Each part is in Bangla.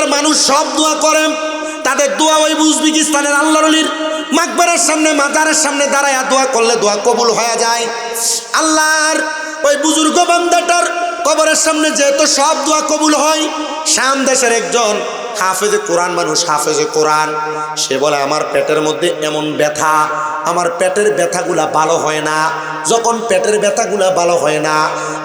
দুনিয়ার মানুষ সব দোয়া করে, তাদের দোয়া ওই উজবেকিস্তানের আল্লাহর ওলির মাকবারের সামনে মাজারের সামনে দাঁড়ায় দোয়া করলে দোয়া কবুল হয়ে যায়। আল্লাহর ওই বুজুর্গ বান্দাটার কবরের সামনে যেহেতু সব দোয়া কবুল হয়, শাম দেশের একজন হাফেজে কোরআন মানুষ, হাফেজে কোরআন, সে বলে আমার পেটের মধ্যে এমন ব্যথা, আমার পেটের ব্যথাগুলা ভালো হয় না। যখন পেটের ব্যথাগুলা ভালো হয় না,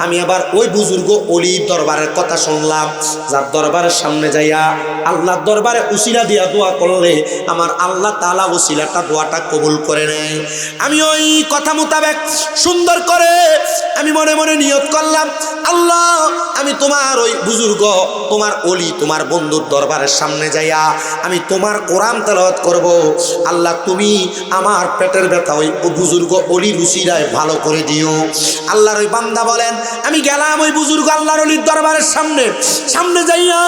আমি আবার ওই বুজুর্গ অলির দরবারের কথা শুনলাম, যার দরবারের সামনে যাইয়া আল্লাহর দরবারে উসিলা দিয়া দোয়া করলে আমার আল্লাহ তাআলা উসিলাটা দোয়াটা কবুল করে নেয়। আমি ওই কথা মোতাবেক সুন্দর করে আমি মনে মনে নিয়ত করলাম, আল্লাহ আমি তোমার ওই বুজুর্গ, তোমার অলি, তোমার বন্ধুর দরবারের সামনে যাইয়া আমি তোমার কোরআন তেলাওয়াত করব। আল্লাহ তুমি আমার পেটের ব্যথা ওই বুজুর্গ অলির উসিলায় ভালো করে দিও। আল্লাহর ওই বান্দা বলেন, আমি গেলাম ওই বুজুর্গ আল্লাহর অলির দরবারের সামনে যাইয়া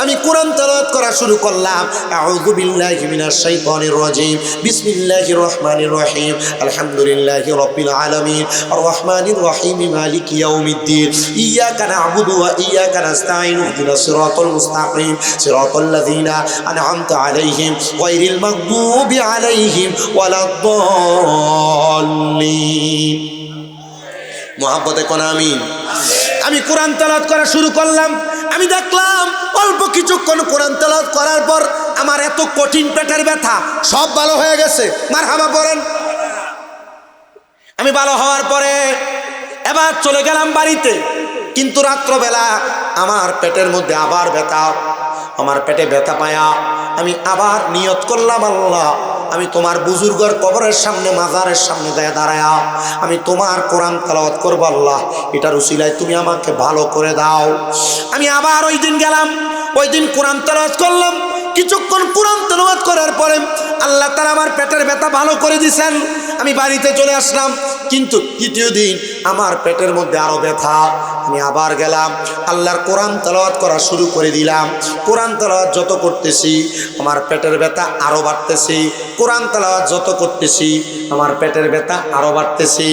আমি কোরআন তেলাওয়াত করা শুরু করলাম। আউযু বিল্লাহি মিনাশ শাইতানির রাজিম, বিসমিল্লাহির রহমানির রহিম, আলহামদুলিল্লাহি রাব্বিল আলামিন, আর রহমানির রহিম, মালিকি ইয়াউমিদ্দিন, ইয়াকা না'বুদু ওয়া ইয়াকা নাস্তাঈন, ইহদিনাস সিরাতাল মুস্তাকিম, সিরাতাল লাযীনা আন'আমতা আলাইহিম গায়রিল মাগদুবি আলাইহিম ওয়ালাদ-দাল্লিন। মুহাব্বতে কোন আমিন। আমি কোরআন তেলাওয়াত করা শুরু করলাম। আমি দেখলাম অল্প কিছুক্ষণ কোরআন তেলাওয়াত করার পর আমার এত কঠিন পেটের ব্যথা সব ভালো হয়ে গেছে। মারহাবা পড়েন। আমি ভালো হওয়ার পরে এবার চলে গেলাম বাড়িতে, কিন্তু রাত্রবেলা আমার পেটের মধ্যে আবার ব্যথা, আমার পেটে ব্যথা পায়া আমি আবার নিয়ত করলাম, আল্লাহ আমি তোমার বুজুর্গের কবরের সামনে মাজারের সামনে দাঁড়ায়া আমি তোমার কোরআন তেলাওয়াত করব, আল্লাহ এটার উসিলায় তুমি আমাকে ভালো করে দাও। আমি আবার ওই দিন গেলাম, ওই দিন কোরআন তেলাওয়াত করলাম। কিছুক্ষণ কোরআন তেলাওয়াত করার পরে আল্লাহ তাআলা আমার পেটের ব্যথা ভালো করে দিয়েছেন। আমি বাড়িতে চলে আসলাম, কিন্তু দ্বিতীয় দিন আমার পেটের মধ্যে আরো ব্যথা। আমি আবার গেলাম, আল্লাহর কোরআন তেলাওয়াত করা শুরু করে দিলাম। কোরআন তেলাওয়াত যত করতেছি আমার পেটের ব্যথা আরো বাড়তেছি, কোরআন তেলাওয়াত যত করতেছি আমার পেটের ব্যথা আরো বাড়তেছি।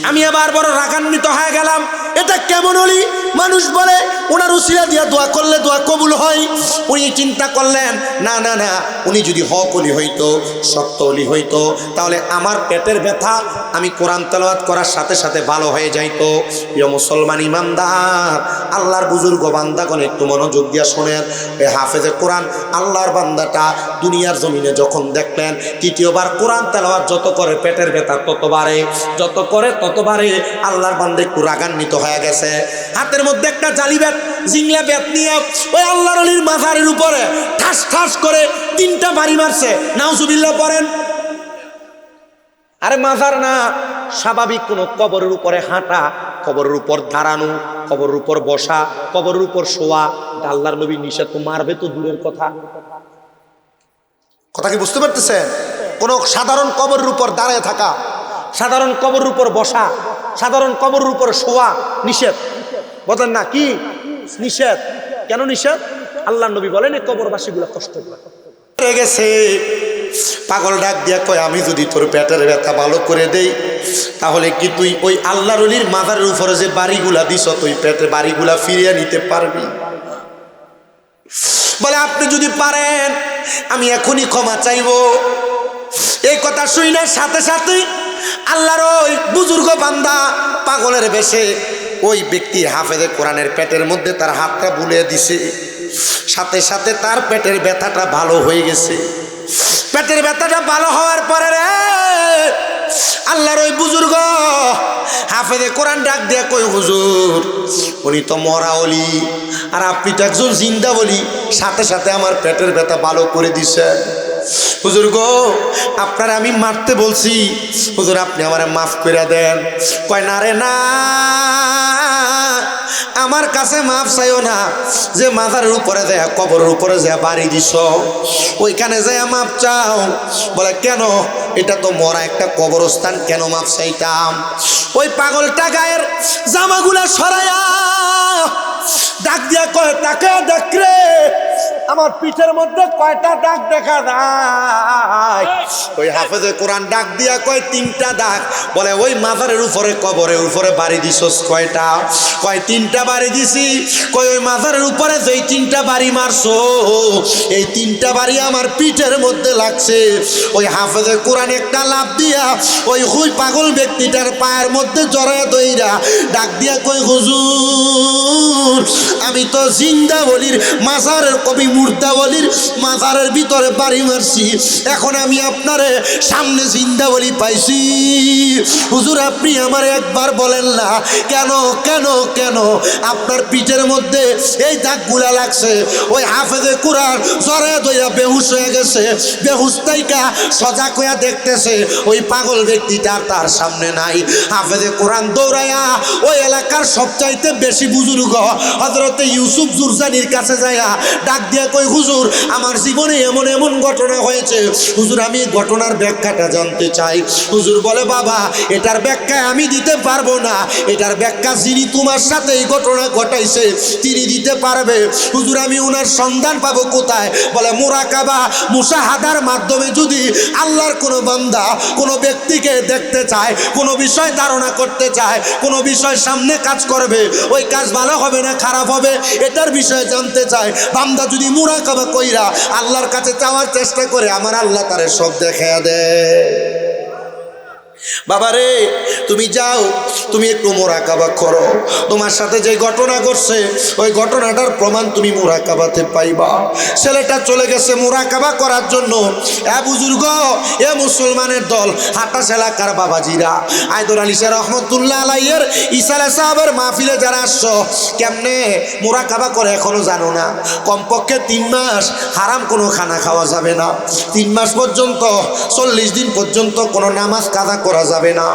আমি আবার বড় রাগান্বিত হয়ে গেলাম, এটা কেমন ওলি? মানুষ বলে ওনার উসিলা দিয়া দোয়া করলে দোয়া কবুল হয়। উনি চিন্তা করলেন, না না না, উনি যদি হক ওলি হইতো, সত্য ওলি হইতো, তাহলে আমার পেটের ব্যথা আমি কোরআন তেলাওয়াত করার সাথে সাথে ভালো হয়ে যাইতো। প্রিয় মুসলমান ইমানদার, আল্লাহর বুজুর্গ বান্দাগণ একটু মনোযোগ দিয়া শোনেন। এই হাফেজে কোরআন আল্লাহর বান্দাটা দুনিয়ার জমিনে যখন দেখলেন, তৃতীয়বার কোরআন তেলাওয়াত যত করে পেটের ব্যথা তত বাড়ে, যত করে তত বাড়ে। আল্লাহর বান্দা একটু রাগান্বিত হয়ে গেছে। হাতের মধ্যে একটা জালি ব্যাট, জিংলা ব্যাট নিয়ে ওই আল্লাহর ওলির মাথার উপরে ঠাস ঠাস করে 3টা বাড়ি মারছে। নাউজুবিল্লাহ পড়েন। আরে মাজার না, স্বাভাবিক কোনো কবরের উপরে হাঁটা, কবরের উপর দাঁড়ানো, কবরের উপর বসা, কবরের উপর শোয়া, আল্লাহর নবী নিষেধ তো, মারবে তো দূরের কথা। কথা কি বুঝতে পারতেছেন? কোনো সাধারণ কবরের উপর দাঁড়িয়ে থাকা, সাধারণ কবরের উপর বসা, সাধারণ কবরের উপর শোয়া নিষেধ। বলেন না কি নিষেধ? কেন নিষেধ? আল্লাহর নবী বলেন এই কবরবাসীগুলো কষ্ট করে গেছে। পাগল ডাক দিয়া কয়, আমি যদি তোর পেটের ব্যথা ভালো করে দেই, তাহলে কি তুই ওই আল্লাহর ওলির মাজারের উপরে যে বাড়িগুলা দিছ, তুই পেটের বাড়িগুলা ফিরিয়ে নিতে পারবি? বলে আপনি যদি পারেন আমি এখনই ক্ষমা চাইব। এই কথা শুই না, সাথে সাথে আল্লাহর ওই বুজুর্গ বান্দা পাগলের বেশে ওই ব্যক্তি হাফেজে কোরআনের পেটের মধ্যে তার হাতটা বুলিয়ে দিছে। সাথে সাথে তার পেটের ব্যথাটা ভালো হয়ে গেছে। পেটের ব্যথাটা ভালো হওয়ার পরে রে আল্লাহর ওই বুজুর্গ হাফেজে কোরআন ডাক দিয়ে কই, হুজুর উনি তো মরা ওলি আর আপনি তো একজন জিন্দা বলি, সাথে সাথে আমার পেটের ব্যথা ভালো করে দিছেন। হুজুর গো, আপনার আমি মারতে বলছি, হুজুর আপনি আমারে মাফ করে দেন। কয় না রে না, আমার কাছে মাফ চাইও না, যে মাথার উপরে যায় কবরের উপরে যায় বাড়ি দিছ ওইখানে যায় মাফ চাও। বলে কেন? এটা তো মরা একটা কবরস্থান, কেন মাফ চাইতাম? ওই পাগলটা গায়ের জামাগুলা সরাইয়া ডাক দিয়া কয়, তাকে দেখ রে আমার পিঠের মধ্যে কয়টা দাগ দেখা যায়? ওই হাফেজে কোরআন ডাক দিয়া কয় 3টা দাগ। বলে ওই মাজারের উপরে কবরের উপরে বাড়ি দিছস কয়টা? কয় 3টা বাড়ি দিছি। কয় ওই মাজারের উপরে যেই 3টা বাড়ি মারছো এই 3টা বাড়ি আমার পিঠের মধ্যে লাগছে। ওই হাফেজে কোরআন একটা লাভ দিয়া ওই পাগল ব্যক্তিটার পায়ের মধ্যে জড়ায় দইরা ডাক দিয়া কই হুজুর আমি তো জিন্দা বলির মাজারের কবি মুর্দা বলির মাজারের ভিতরে বাড়ি মারছি, এখন আমি আপনারে সামনে জিন্দা বলি পাইছি। হুজুর আপনি আমার একবার বলেন না কেন কেন কেন আপনার পিঠের মধ্যে এই দাগগুলা লাগছে? ওই হাফেজে কোরআন জড়ায় দইরা বেহুশ হয়ে গেছে। বেহুশ তাইকা সজাগ হইয়া দেখতেছে ওই পাগল ব্যক্তিটা তার সামনে নাই। হাফেজে কোরআন দৌড়াইয়া ওই এলাকার সবচাইতে বেশি বুজুর্গ হযরতে ইউসুফ জুরজানির কাছে যাইয়া ডাক দিয়া কই হুজুর আমার জীবনে এমন এমন ঘটনা হয়েছে, হুজুর আমি ঘটনার ব্যাখ্যাটা জানতে চাই। হুজুর বলে বাবা এটার ব্যাখ্যা আমি দিতে পারবো না, এটার ব্যাখ্যা যিনি তোমার সাথে এই ঘটনা ঘটাইছে তিনি দিতে পারবে। হুজুর আমি ওনার সন্ধান পাবো কোথায়? বলে মুরাকাবা মুশাহাদার মাধ্যমে যদি আল্লাহর কোনো বান্দা কোনো ব্যক্তিকে দেখতে চায়, কোনো বিষয় ধারণা করতে চায়, কোনো বিষয় সামনে কাজ করবে, ওই কাজ ভালো হবে না খারাপ হবে এটার বিষয়ে জানতে চায়, বান্দা যদি মুরাকাবা কইরা আল্লাহর কাছে চাওয়ার চেষ্টা করে আমার আল্লাহ তারে সব দেখায়া দেয়। বাবারে তুমি যাও, তুমি একটু মুরাকাবা করো, তোমার সাথে যে ঘটনা ঘটছে ওই ঘটনাটার প্রমাণ তুমি মুরাকাবাতে পাইবা। ছেলেটা চলে গেছে মুরাকাবা করার জন্য। এ বুজুর্গ, এ মুসলমানের দল, হাটাশ এলাকার বাবাজিরা, আয়দর আলী শাহ রহমতুল্লাহ আলাইয়ের ইসালে সাহাবের মাহফিলে যারা আসছো, কেমনে মুরাকাবা করে এখনো জানো না? কমপক্ষে 3 মাস হারাম কোনো খানা খাওয়া যাবে না, 3 মাস পর্যন্ত 40 দিন পর্যন্ত কোনো নামাজ কাজা করা যাবে না,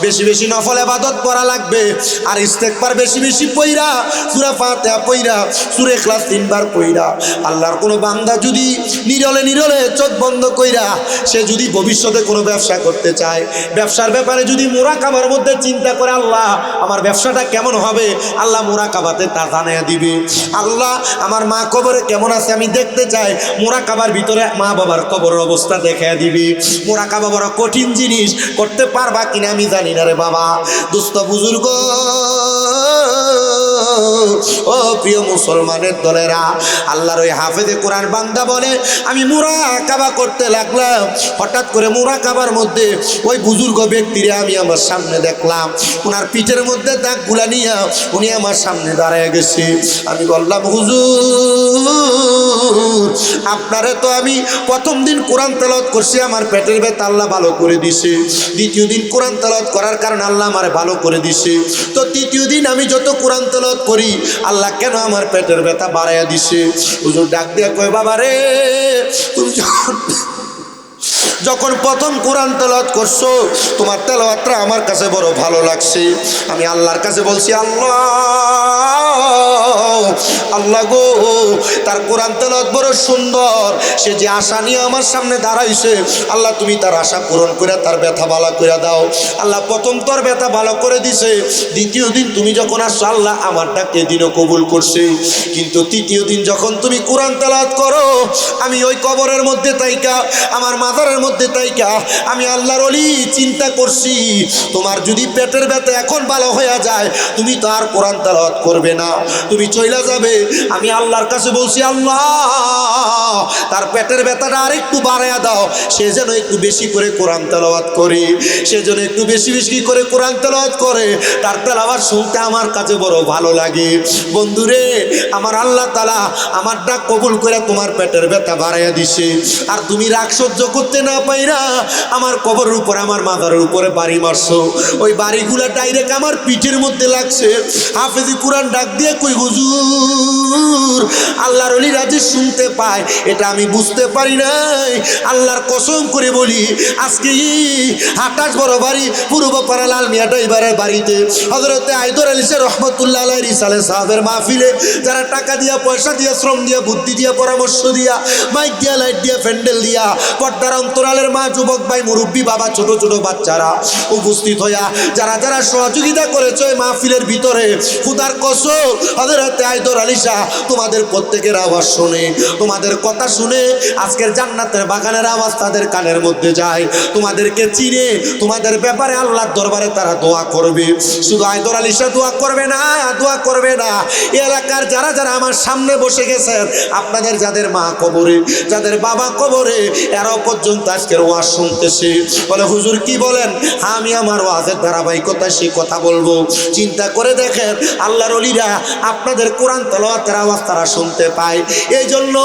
বেশি বেশি নফল ইবাদত করা লাগবে, আর ইস্তেগফার বেশি বেশি পইরা সূরা ফাতিহা পইরা সূরা ইখলাস 3 বার পইরা। আল্লাহর কোনো বান্দা যদি নিরলে নিরলে চোখ বন্ধ কইরা সে যদি ভবিষ্যতে কোনো ব্যবসা করতে চায়, ব্যবসার ব্যাপারে যদি মুরাকাবার মধ্যে চিন্তা করে আল্লাহ আমার ব্যবসাটা কেমন হবে, আল্লাহ মুরাকাবাতে তা জানাইয়া দিবে। আল্লাহ আমার মা কবরে কেমন আছে আমি দেখতে চাই, মুরাকাবার ভিতরে মা বাবার কবরের অবস্থা দেখাইয়া দিবে। মুরাকাবা বড় কঠিন জিনিস, করতে পারবা কিনা আমি জানি না রে বাবা। দোস্ত বুজুর্গ, ও প্রিয় মুসলমানের দলেরা, আল্লাহর ওই হাফেজে কোরআন বান্দা বলে আমি মুরাকাবা করতে লাগলাম, হঠাৎ করে মুরাকাবার মধ্যে ওই বুজুর্গ ব্যক্তিরে আমি আমার সামনে দেখলাম, ওনার পিঠের মধ্যে দাগগুলা নিয়ে উনি আমার সামনে দাঁড়ায় গেছে। আমি বললাম হুজুর আপনারে তো আমি প্রথম দিন কোরআন তেলাওয়াত করছি, আমার পেটের ব্যথা আল্লাহ ভালো করে দিছে, দ্বিতীয় দিন কোরআন তেলাওয়াত করার কারণে আল্লাহ আমারে ভালো করে দিছে, তো তৃতীয় দিন আমি যত কোরআন তেলাওয়াত করি আল্লাহ কেন আমার পেটের ব্যথা বাড়াইয়া দিছে? হুজুর ডাক দিয়া কয় বাবা রে তুমি যখন প্রথম কোরআন তেলাওয়াত করছো তোমার তেলাওয়াতটা আমার কাছে বড় ভালো লাগছে, আমি আল্লাহর কাছে বলছি আল্লাহ আল্লাহ গো তার কোরআন তেলাওয়াত বড় সুন্দর, সে যে আশা নিয়ে আমার সামনে দাঁড়াইছে আল্লাহ তুমি তার আশা পূরণ করে তার ব্যথা ভালো করে দাও। আল্লাহ প্রথম তোর ব্যথা ভালো করে দিছে, দ্বিতীয় দিন তুমি যখন আসছো আল্লাহ আমার ডাকে দিনও কবুল করছে, কিন্তু তৃতীয় দিন যখন তুমি কোরআন তেলাওয়াত করো আমি ওই কবরের মধ্যে তাইকা আমার মাজারের মধ্যে তাইকা আমি আল্লাহর ওলি চিন্তা করছি তোমার যদি পেটের ব্যথা এখন ভালো হয়ে যায় তুমি তো আর কোরআন তেলাওয়াত করবে না, তুমি চইলা যাবে। আমি আল্লাহর কাছে বলছি আল্লাহ তার পেটের ব্যথাটা আর একটু বাড়াইয়া দাও, সে যেন একটু বেশি করে কোরআন তেলাওয়াত করে, সে যেন একটু বেশি বেশি করে কোরআন তেলাওয়াত করে, তার তেলাওয়াত শুনতে আমার কাছে বড় ভালো লাগে। বন্ধুরে আমার আল্লাহ তাআলা আমার ডাক কবুল করে তোমার পেটের ব্যথা বাড়াইয়া দিছে, আর তুমি রাগ সহ্য করতে না পাইরা আমার কবরের উপর আমার মাথার উপরে বাড়ি মারছো, ওই বাড়িগুলা ডাইরেক্ট আমার পিঠের মধ্যে লাগছে। হাফেজি কোরআন ডাক দিয়ে কই হুজুর আল্লাহর ওলিরা যে শুনতে পায় এটা আমি বুঝতে পারি নাই, আল্লাহর কসম করে বলি আজকে হাটাশ বড় বাড়ি পূর্বপাড়া লাল মিয়া ড্রাইভারের বাড়িতে হযরতে আয়দর আলী শাহ রহমতুল্লাহ আলাইহির রিসালে সাহাবের মাহফিলে যারা টাকা দিয়া পয়সা দিয়া শ্রম দিয়া বুদ্ধি দিয়া পরামর্শ দিয়া মাইক দিয়া লাইট দিয়া প্যান্ডেল দিয়া পর্দার অন্তর আইদরালের মা, যুবক ভাই, মুরব্বী বাবা, ছোট ছোট বাচ্চারা উপস্থিত হইয়া যারা যারা সহযোগিতা করেছে মাহফিলের ভিতরে, খোদার কসম হযরত আইদর আলী শাহ তোমাদের প্রত্যেকের আওয়াজ শুনে, তোমাদের কথা শুনে আজকের জান্নাতের বাগানের আওয়াজ তাদের কানের মধ্যে যায়। তোমাদেরকে চিনে, তোমাদের ব্যাপারে আল্লাহর দরবারে তারা দোয়া করবে। শুধু আইদর আলী শাহ দোয়া করবে না, দোয়া করবে না, এলাকার যারা যারা আমার সামনে বসে গেছেন, আপনাদের যাদের মা কবরে, যাদের বাবা কবরে, এরাও পর্যন্ত আজকের ওয়াজ শুনতেছে। বলে হুজুর কি বলেন? আমি আমার ওয়াজের ধারাবাহিকতা সেই কথা বলবো। চিন্তা করে দেখেন, আল্লাহর ওলিরা আপনাদের কোরআন তেলাওয়াতের আওয়াজ তারা শুনতে পায়। এই জন্য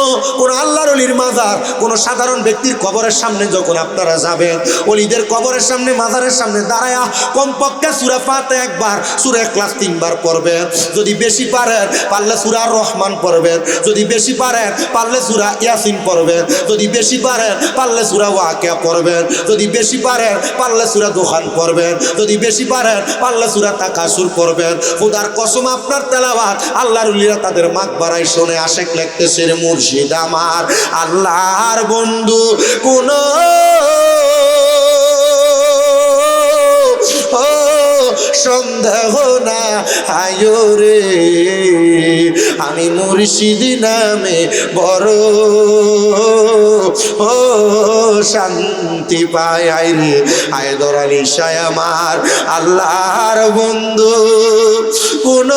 কোন আল্লাহর ওলির মাজার, কোন সাধারণ ব্যক্তির কবরের সামনে যখন আপনারা যাবেন, ওলিদের কবরের সামনে, মাজারের সামনে দাঁড়ায়া কমপক্ষে সূরা ফাতিহা একবার, সূরা ইখলাস 3 বার পড়বেন। যদি বেশি পারেন পারলে সূরা রহমান পড়বেন, যদি বেশি পারেন পারলে সূরা ইয়াসিন পড়বেন, যদি বেশি পারেন পারলে সূরা ওয়াকিয়া পড়বেন, যদি বেশি পারেন পারলে সূরা দুখান পড়বেন, যদি বেশি পারেন পারলে সূরা তাকাসুর পড়বেন। খোদার কসম আপনার তেলাওয়াত আল্লাহর ওলিরা তাদের মাকবারায় শুনে আশেক লাগতেছে, রে মুর্শিদ আমার আল্লাহর বন্ধু কোন সন্দেহ না আয়ো রে, আমি মুর্শিদ নামে বড় শান্তি পাই। রে আইদর আলী শাহ আমার আল্লাহর বন্ধু কোন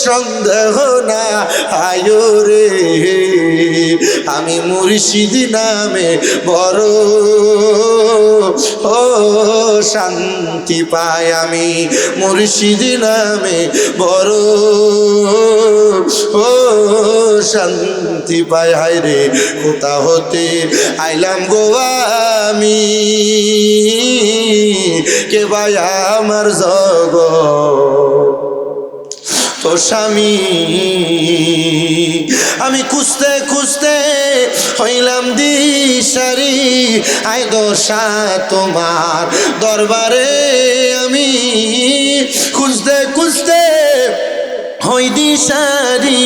সন্দেহ না আয়ো রে, আমি মুর্শিদ নামে বড় শান্তি পাই, আমি মুর্শিদ নামে বড় শান্তি পাই। হায় রে কোথা হতে আইলাম গো আমি, কে ভাই আমার জগৎ তো স্বামী, আমি খুঁজতে খুঁজতে হইলাম দিশারি, আইদর শাহ তোমার দরবারে আমি খুঁজতে খুঁজতে হই দিশারি,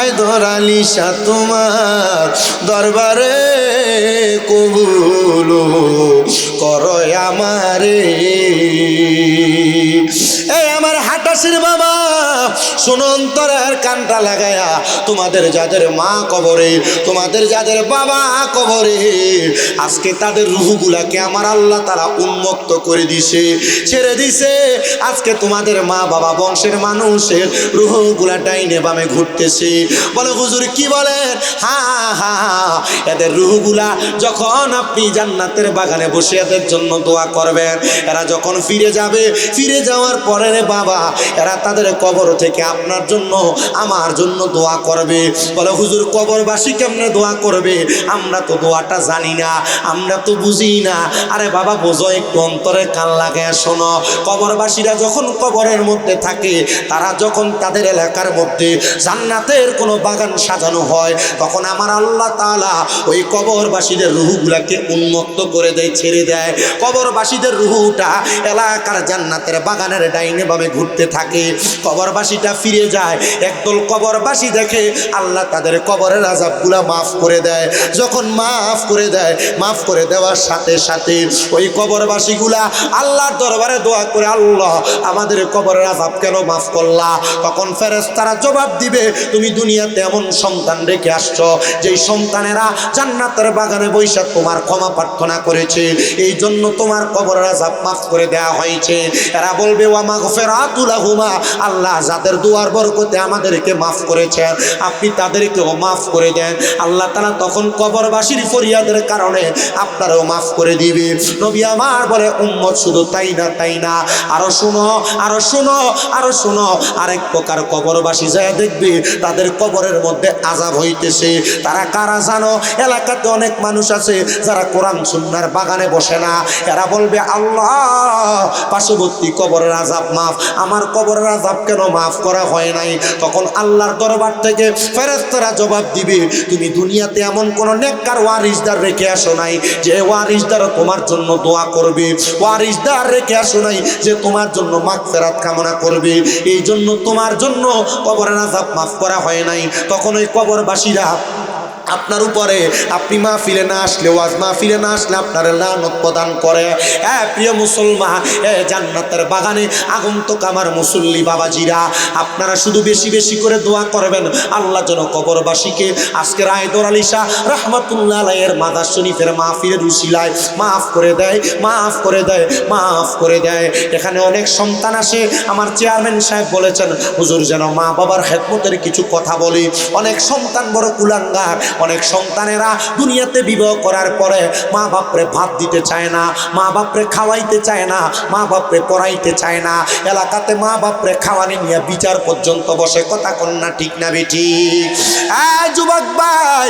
আইদর আলী শাহ তোমার দরবারে কবুল করো আমারে। এই আমার হাটাসির বাবা শোনো, অন্তরের কানটা লাগায়া, তোমাদের যাদের মা কবরে, তোমাদের যাদের বাবা কবরে, আজকে তাদের রুহগুলাকে আমার আল্লাহ তারা উন্মুক্ত করে দিছে, ছেড়ে দিছে। আজকে তোমাদের মা বাবা বংশের মানুষের রুহগুলা ডাইনে বামে ঘুরতেছে। বলে হুজুর কি বলেন? হা হা, এদের রুহগুলা যখন আপনি জান্নাতের বাগানে বসে এদের জন্য দোয়া করবেন, এরা যখন ফিরে যাবে, ফিরে যাওয়ার পরে রে বাবা, এরা তাদের কবর থেকে আপনার জন্য, আমার জন্য দোয়া করবে। বলে হুজুর কবরবাসী কেমনে দোয়া করবে? আমরা তো দোয়াটা জানি না, আমরা তো বুঝি না। আরে বাবা বোঝো, একটু অন্তরে কান লাগায় শোনো। কবরবাসীরা যখন কবরের মধ্যে থাকে, তারা যখন তাদের এলাকার মধ্যে জান্নাতের কোনো বাগান সাজানো হয়, তখন আমার আল্লাহ তাআলা ওই কবরবাসীদের রুহগুলাকে উন্মুক্ত করে দেয়, ছেড়ে দেয়। কবরবাসীদের রুহটা এলাকার জান্নাতের বাগানের ডাইনে বামে ঘুরতে থাকে। কবরবাসীটা ফিরে যায়, একদল কবরবাসী দেখে আল্লাহ তাদের কবরের আযাবগুলা মাফ করে দেয়। যখন মাফ করে দেয়, মাফ করে দেওয়ার সাথে সাথে ওই কবরবাসীগুলা আল্লাহর দরবারে দোয়া করে, আল্লাহ আমাদের কবরের আযাব কেন মাফ করলা? তখন ফেরেশতারা জবাব দিবে, তুমি দুনিয়াতে এমন সন্তান রেখে আসছো যেই সন্তানেরা জান্নাতের বাগানে বৈশা তোমার ক্ষমা প্রার্থনা করেছে, এই জন্য তোমার কবরের আযাব মাফ করে দেওয়া হয়েছে। এরা বলবে ওয়া মাগফিরাতুল লাহুমা, আল্লাহ যাদের দুয়ার বরকতে আমাদেরকে মাফ করেছেন, আপনি তাদেরকেও মাফ করে দেন। আল্লাহ তাআলা তখন কবরবাসীর ফরিয়াদের কারণে আপনারও মাফ করে দিবে। নবী আমার বলে উম্মত শুধু তাই না, তাই না, আরো শুনো, আরো শুনো, আরো শুনো। আরেক প্রকার কবরবাসী যায় দেখবে তাদের কবরের মধ্যে আযাব হইতেছে। তারা কারা জানো? এলাকাতে অনেক মানুষ আছে যারা কোরআন সুন্নাহর বাগানে বসে না। এরা বলবে আল্লাহ পার্শ্ববর্তী কবরের আযাব মাফ, আমার কবরের আযাব কেন মাফ করে করা হয় নাই, তখন আল্লাহর দরবার থেকে ফেরেশতারা জবাব দিবে, তুমি দুনিয়াতে এমন কোন নেককার ওয়ারিসদার রেখে আসো নাই যে ওয়ারিসদার তোমার জন্য দোয়া করবে, ওয়ারিসদার রেখে আসো নাই যে তোমার জন্য মাগফিরাত কামনা করবে, এই জন্য তোমার জন্য কবরের আযাব মাফ করা হয় নাই। তখন ওই কবরবাসীরা আপনার উপরে, আপনি মাহফিলে না আসলে, ওয়াজ মাহফিলে না আসলে আপনার লানত প্রদান করে। প্রিয় মুসলমান, জান্নাতের বাগানে আগন্তুক আমার মুসল্লি বাবাজিরা, আপনারা শুধু বেশি বেশি করে দোয়া করবেন আল্লাহ যেন কবরবাসীকে আজকের আয়দর আলী শাহ রহমাতুল্লাহ আলাইহির মাদার শরীফের মাহফিলের উসিলায় মাফ করে দেয়, মাফ করে দেয়, মাফ করে দেয়। এখানে অনেক সন্তান আসে, আমার চেয়ারম্যান সাহেব বলেছেন হুজুর যেন মা বাবার খেদমতের কিছু কথা বলি। অনেক সন্তান বড় কুলাঙ্গার, অনেক সন্তানেরা দুনিয়াতে বিবাহ করার পরে মা বাপরে ভাত দিতে চায় না, মা বাপরে খাওয়াইতে চায় না, মা বাপরে পড়াইতে চায় না, এলাকাতে মা বাপরে খাওয়ানি নিয়ে বিচার পর্যন্ত বসে। কথা কন্যা ঠিক না বেটি? যুবক ভাই,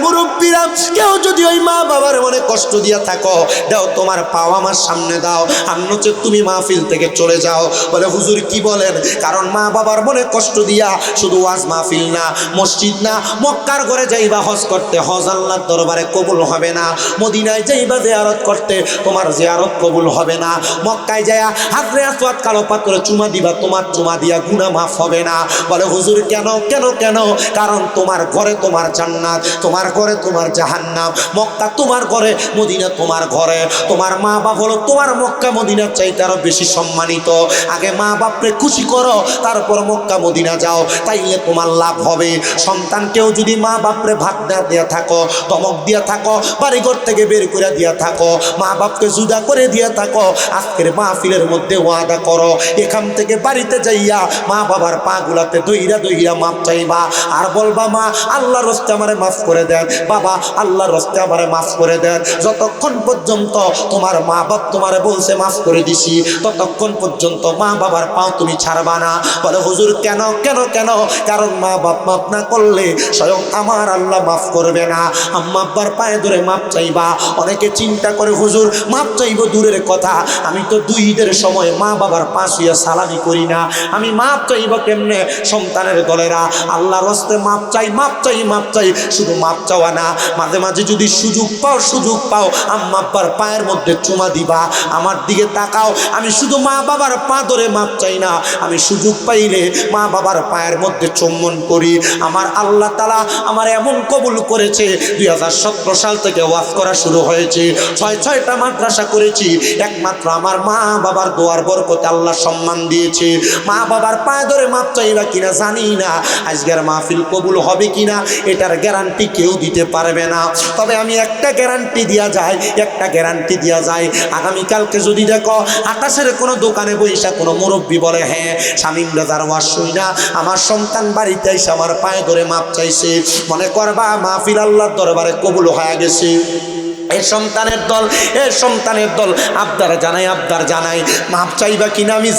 মুরব্বীরা, কেউ যদি ওই মা বাবার মনে কষ্ট দিয়া থাকো, দাও তোমার পাও আমার সামনে দাও, আর নচেত তুমি মাহফিল থেকে চলে যাও। বলে হুজুর কি বলেন? কারণ মা বাবার মনে কষ্ট দিয়া শুধু ওয়াজ মাহফিল না, মসজিদ না, মক্কার ঘরে যাইবা হজ করতে, হজ আল্লাহর দরবারে কবুল হবে না। মদিনায় যাইবা জিয়ারত করতে, তোমার জিয়ারত কবুল হবে না। মক্কায় যায়া হাজরে আসওয়াদ কালো পাথরে চুমা দিবা, তোমার চুমা দিয়া গুনাহ মাফ হবে না। বলে হুজুর কেন কেন কেন? কারণ তোমার ঘরে তোমার জান্নাত, তোমার ঘরে তোমার জাহান্নাম। মক্কা তোমার ঘরে, মদিনা তোমার ঘরে। তোমার মা বাপ হলো তোমার মক্কা মদিনার চাইতে আরো বেশি সম্মানিত। আগে মা বাপরে খুশি করো, তারপর মক্কা মদিনা যাও, তাইলে তোমার লাভ হবে। সন্তানকেও যদি মা বাপরে ভাত না দিয়া থাকো, ধমক দিয়া থাকো, বাড়িঘর থেকে বের করে দিয়া থাকো, মা বাপকে জুদা করে দিয়া থাকো, আজকের মাহফিলের মধ্যে ওয়াদা করো এখান থেকে বাড়িতে যাইয়া মা বাবার পা গুলাতে দইরা দইরা মাপ চাইবা, আর বলবা মা আল্লাহর রাস্তায় আমারে মাফ করে দেন, বাবা আল্লাহর রাস্তায় আমারে মাফ করে দেন। যতক্ষণ পর্যন্ত তোমার মা বাপ তোমারে বলছে মাফ করে দিছি, ততক্ষণ পর্যন্ত মা বাবার পাও তুমি ছাড়বা না। বলে হুজুর কেন কেন কেন? কারণ মা বাপ মাফ না করলে স্বয়ং আমার আল্লাহ মাফ করবে না। আম্মা আব্বার পায়ে ধরে মাপ চাইবা। অনেকে চিন্তা করে হুজুর মাপ চাইবো দূরের কথা, আমি তো দুই ঈদের সময় মা বাবার পাশ হইয়া সালামি করি না, আমি মাপ চাইবো কেমনে? সন্তানের দলেরা আল্লাহর রাস্তায় মাপ চাই, মাপ চাই, মাপ চাই। শুধু মাপ চাওয়া না, মাঝে মাঝে যদি সুযোগ পাও আম্মা আব্বার পায়ের মধ্যে চুমা দিবা, আমার দিকে তাকাও। আমি শুধু মা বাবার পা ধরে মাপ চাই না, আমি সুযোগ পাইলে মা বাবার পায়ের মধ্যে চুম্বন করি। আমার আল্লাহ তাআলা আমার এমন কবুল করেছে, 2017 সাল থেকে ওয়াজ করা শুরু হয়েছে, 6টা মাদ্রাসা করেছি, একমাত্র আমার মা বাবার দোয়ার বরকতে আল্লাহ সম্মান দিয়েছে। মা বাবার পায়ে ধরে মাপ চাইবা কিনা জানি না, আজকের মাহফিল কবুল হবে কিনা এটার গ্যারান্টি কেউ দিতে পারবে না। তবে আমি একটা গ্যারান্টি দিয়া যায়, আগামীকালকে যদি দেখো আকাশের কোনো দোকানে বইসা কোনো মুরব্বী বলে হ্যাঁ শামীম রাজার ওয়াজ শুই না, আমার সন্তান বাড়িতে এসে আমার পায়ে ধরে মাপ চাইছে, মনে করবা মাহফিল আল্লাহর দরবারে কবুল হয়ে গেছে। এই সন্তানের দল আবদার জানাই মাপ চাইবা কিনা আমি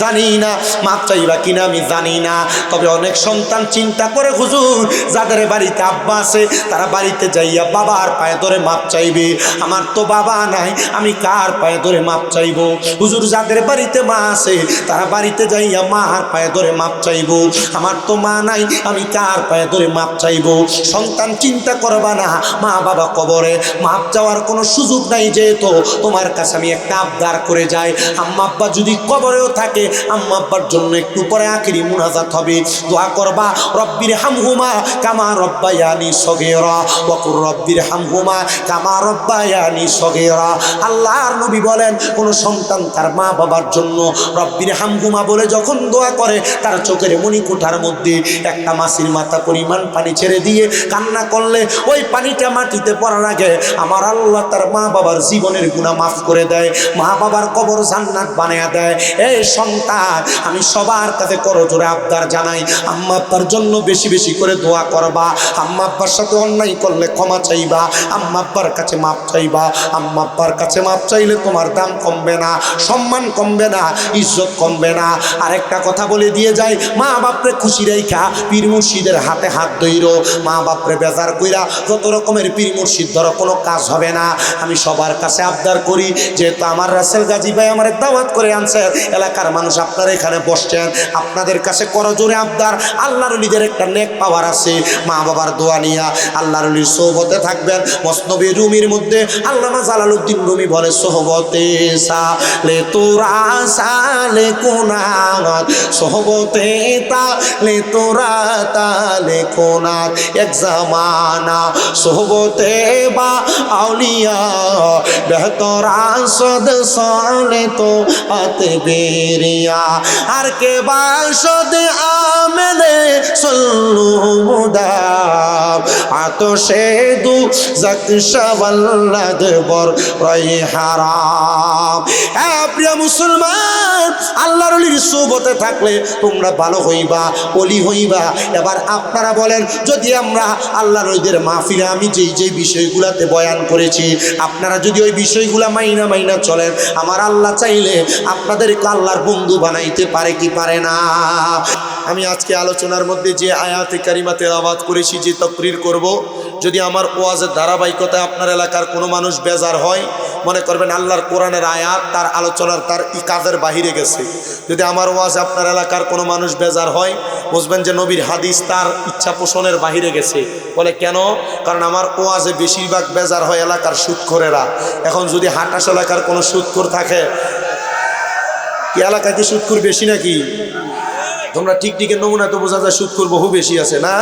জানি না, তবে অনেক সন্তান চিন্তা করে হুজুর যাদের বাড়িতে আব্বা আছে তারা বাড়িতে যাইয়া বাবার পায়ে ধরে মাপ চাইবে, আমার তো বাবা নাই, আমি কার পায়ে ধরে মাপ চাইবো? হুজুর যাদের বাড়িতে মা আছে তারা বাড়িতে যাইয়া মার পায়ে ধরে মাপ চাইবো, আমার তো মা নাই, আমি কার পায়ে ধরে মাপ চাইবো? সন্তান চিন্তা করবা না, মা বাবা কবরে, মাপ চাওয়ার কোনো সুযোগ নাই। যেহেতু তোমার কাছে আমি একটা আবদার করে যাই, আম্মা আব্বা যদি কবরেও থাকে আম্মা আব্বার জন্য একটু পরে আখিরি মুনাজাত হবে, দোয়া করবা রব্বির হামহুমা কামা রব্বায়ানি সগীরা ওয়া কুর রব্বির হামহুমা কামা রব্বায়ানি সগীরা। আল্লাহর নবী বলেন কোন সন্তান তার মা বাবার জন্য রব্বির হামহুমা বলে যখন দোয়া করে, তার চোখের মণিকুঠার মধ্যে একটা মাছির মাথা পরিমাণ পানি ছেড়ে দিয়ে কান্না করলে ওই পানিটা মাটিতে পড়ার আগে আমার আল্লাহ তার মা বাবার জীবনের গুনাহ মাফ করে দেয়, মা বাবার কবর জান্নাত বানায়া দেয়। এই সন্তান আমি সবার কাছে করজোরে আবদার জানাই, আম্মা আব্বার জন্য বেশি বেশি করে দোয়া করবা, আম্মা আব্বার সাথে অন্যায় করলে ক্ষমা চাইবা, আম্মা আব্বার কাছে মাপ চাইবা। আম্মা আব্বার কাছে মাপ চাইলে তোমার দাম কমবে না, সম্মান কমবে না, ইজ্জত কমবে না। আরেকটা কথা বলে দিয়ে যায়, মা বাপরে খুশি রাইখা পীর মুর্শিদের হাতে হাত ধইরো, মা বাপরে বেজার কইরা যত রকমের পীর মুর্শিদ ধরো কোনো কাজ হবে না। আমি সবার কাছে আবদার করি, যেহেতু আমার রাসেল গাজী ভাই আমার দাওয়াত করে আনছেন, এলাকার মানুষ আপনারা এখানে বসছেন, আপনাদের কাছে করজোরে আবদার, আল্লাহর ওলিদের একটা নেক পাওয়ার আছে, মা বাবার দোয়া নিয়া আল্লাহর ওলির সোহবতে থাকবেন। মসনবী রুমির মধ্যে আল্লামা জালালউদ্দিন রুমি বলে, সোহবতে সালে তোরা সালে কোনাত, সোহবতে তালে তোরা তালে কোনাত, এক জামানা সোহবতে বা আউলিয়া বেহতরা সদ সালে তো আতে বেরিয়া, আর কে বাসদ আমেলে সল্লু মুদাম আতশে দু জাকশাওয়াল্লাদ বর রাই হারাম। প্রিয় মুসলমান, আল্লাহর ওলির সোহবতে থাকলে তোমরা ভালো হইবা, ওলি হইবা। এবার আপনারা বলেন, যদি আমরা আল্লাহর ওলিদের মাহফিলে আমি যেই বিষয়গুলাতে বয়ান করেছি, আপনারা যদি ওই বিষয়গুলা মাইনা চলেন, আমার আল্লাহ চাইলে আপনাদেরকে আল্লাহর বন্ধু বানাইতে পারে কি পারে না? আমি আজকে আলোচনার মধ্যে যে আয়াতে কারিমা তেলাওয়াত করেছি, যে তাকরীর করব, যদি আমার ওয়াজের ধারাবাহিকতায় আপনার এলাকার কোনো মানুষ বেজার হয়, মনে করবেন আল্লাহর কোরআনের আয়াত তার আলোচনার তার কাজের বাহিরে গেছে, যদি আমার ওয়াজে আপনার এলাকার কোনো মানুষ বেজার হয়, বুঝবেন যে নবীর হাদিস তার ইচ্ছা পোষণের বাহিরে গেছে। বলে কেন? কারণ আমার ওয়াজে বেশিরভাগ বেজার হয় এলাকার সুদখোরেরা। এখন যদি হাটাস এলাকার কোনো সুদখোর থাকে, কি এলাকায় কি সুদখোর বেশি নাকি? তোমরা টিকটিকের নমুনা তো বোঝা যায় সুদখোর বহু বেশি আছে না?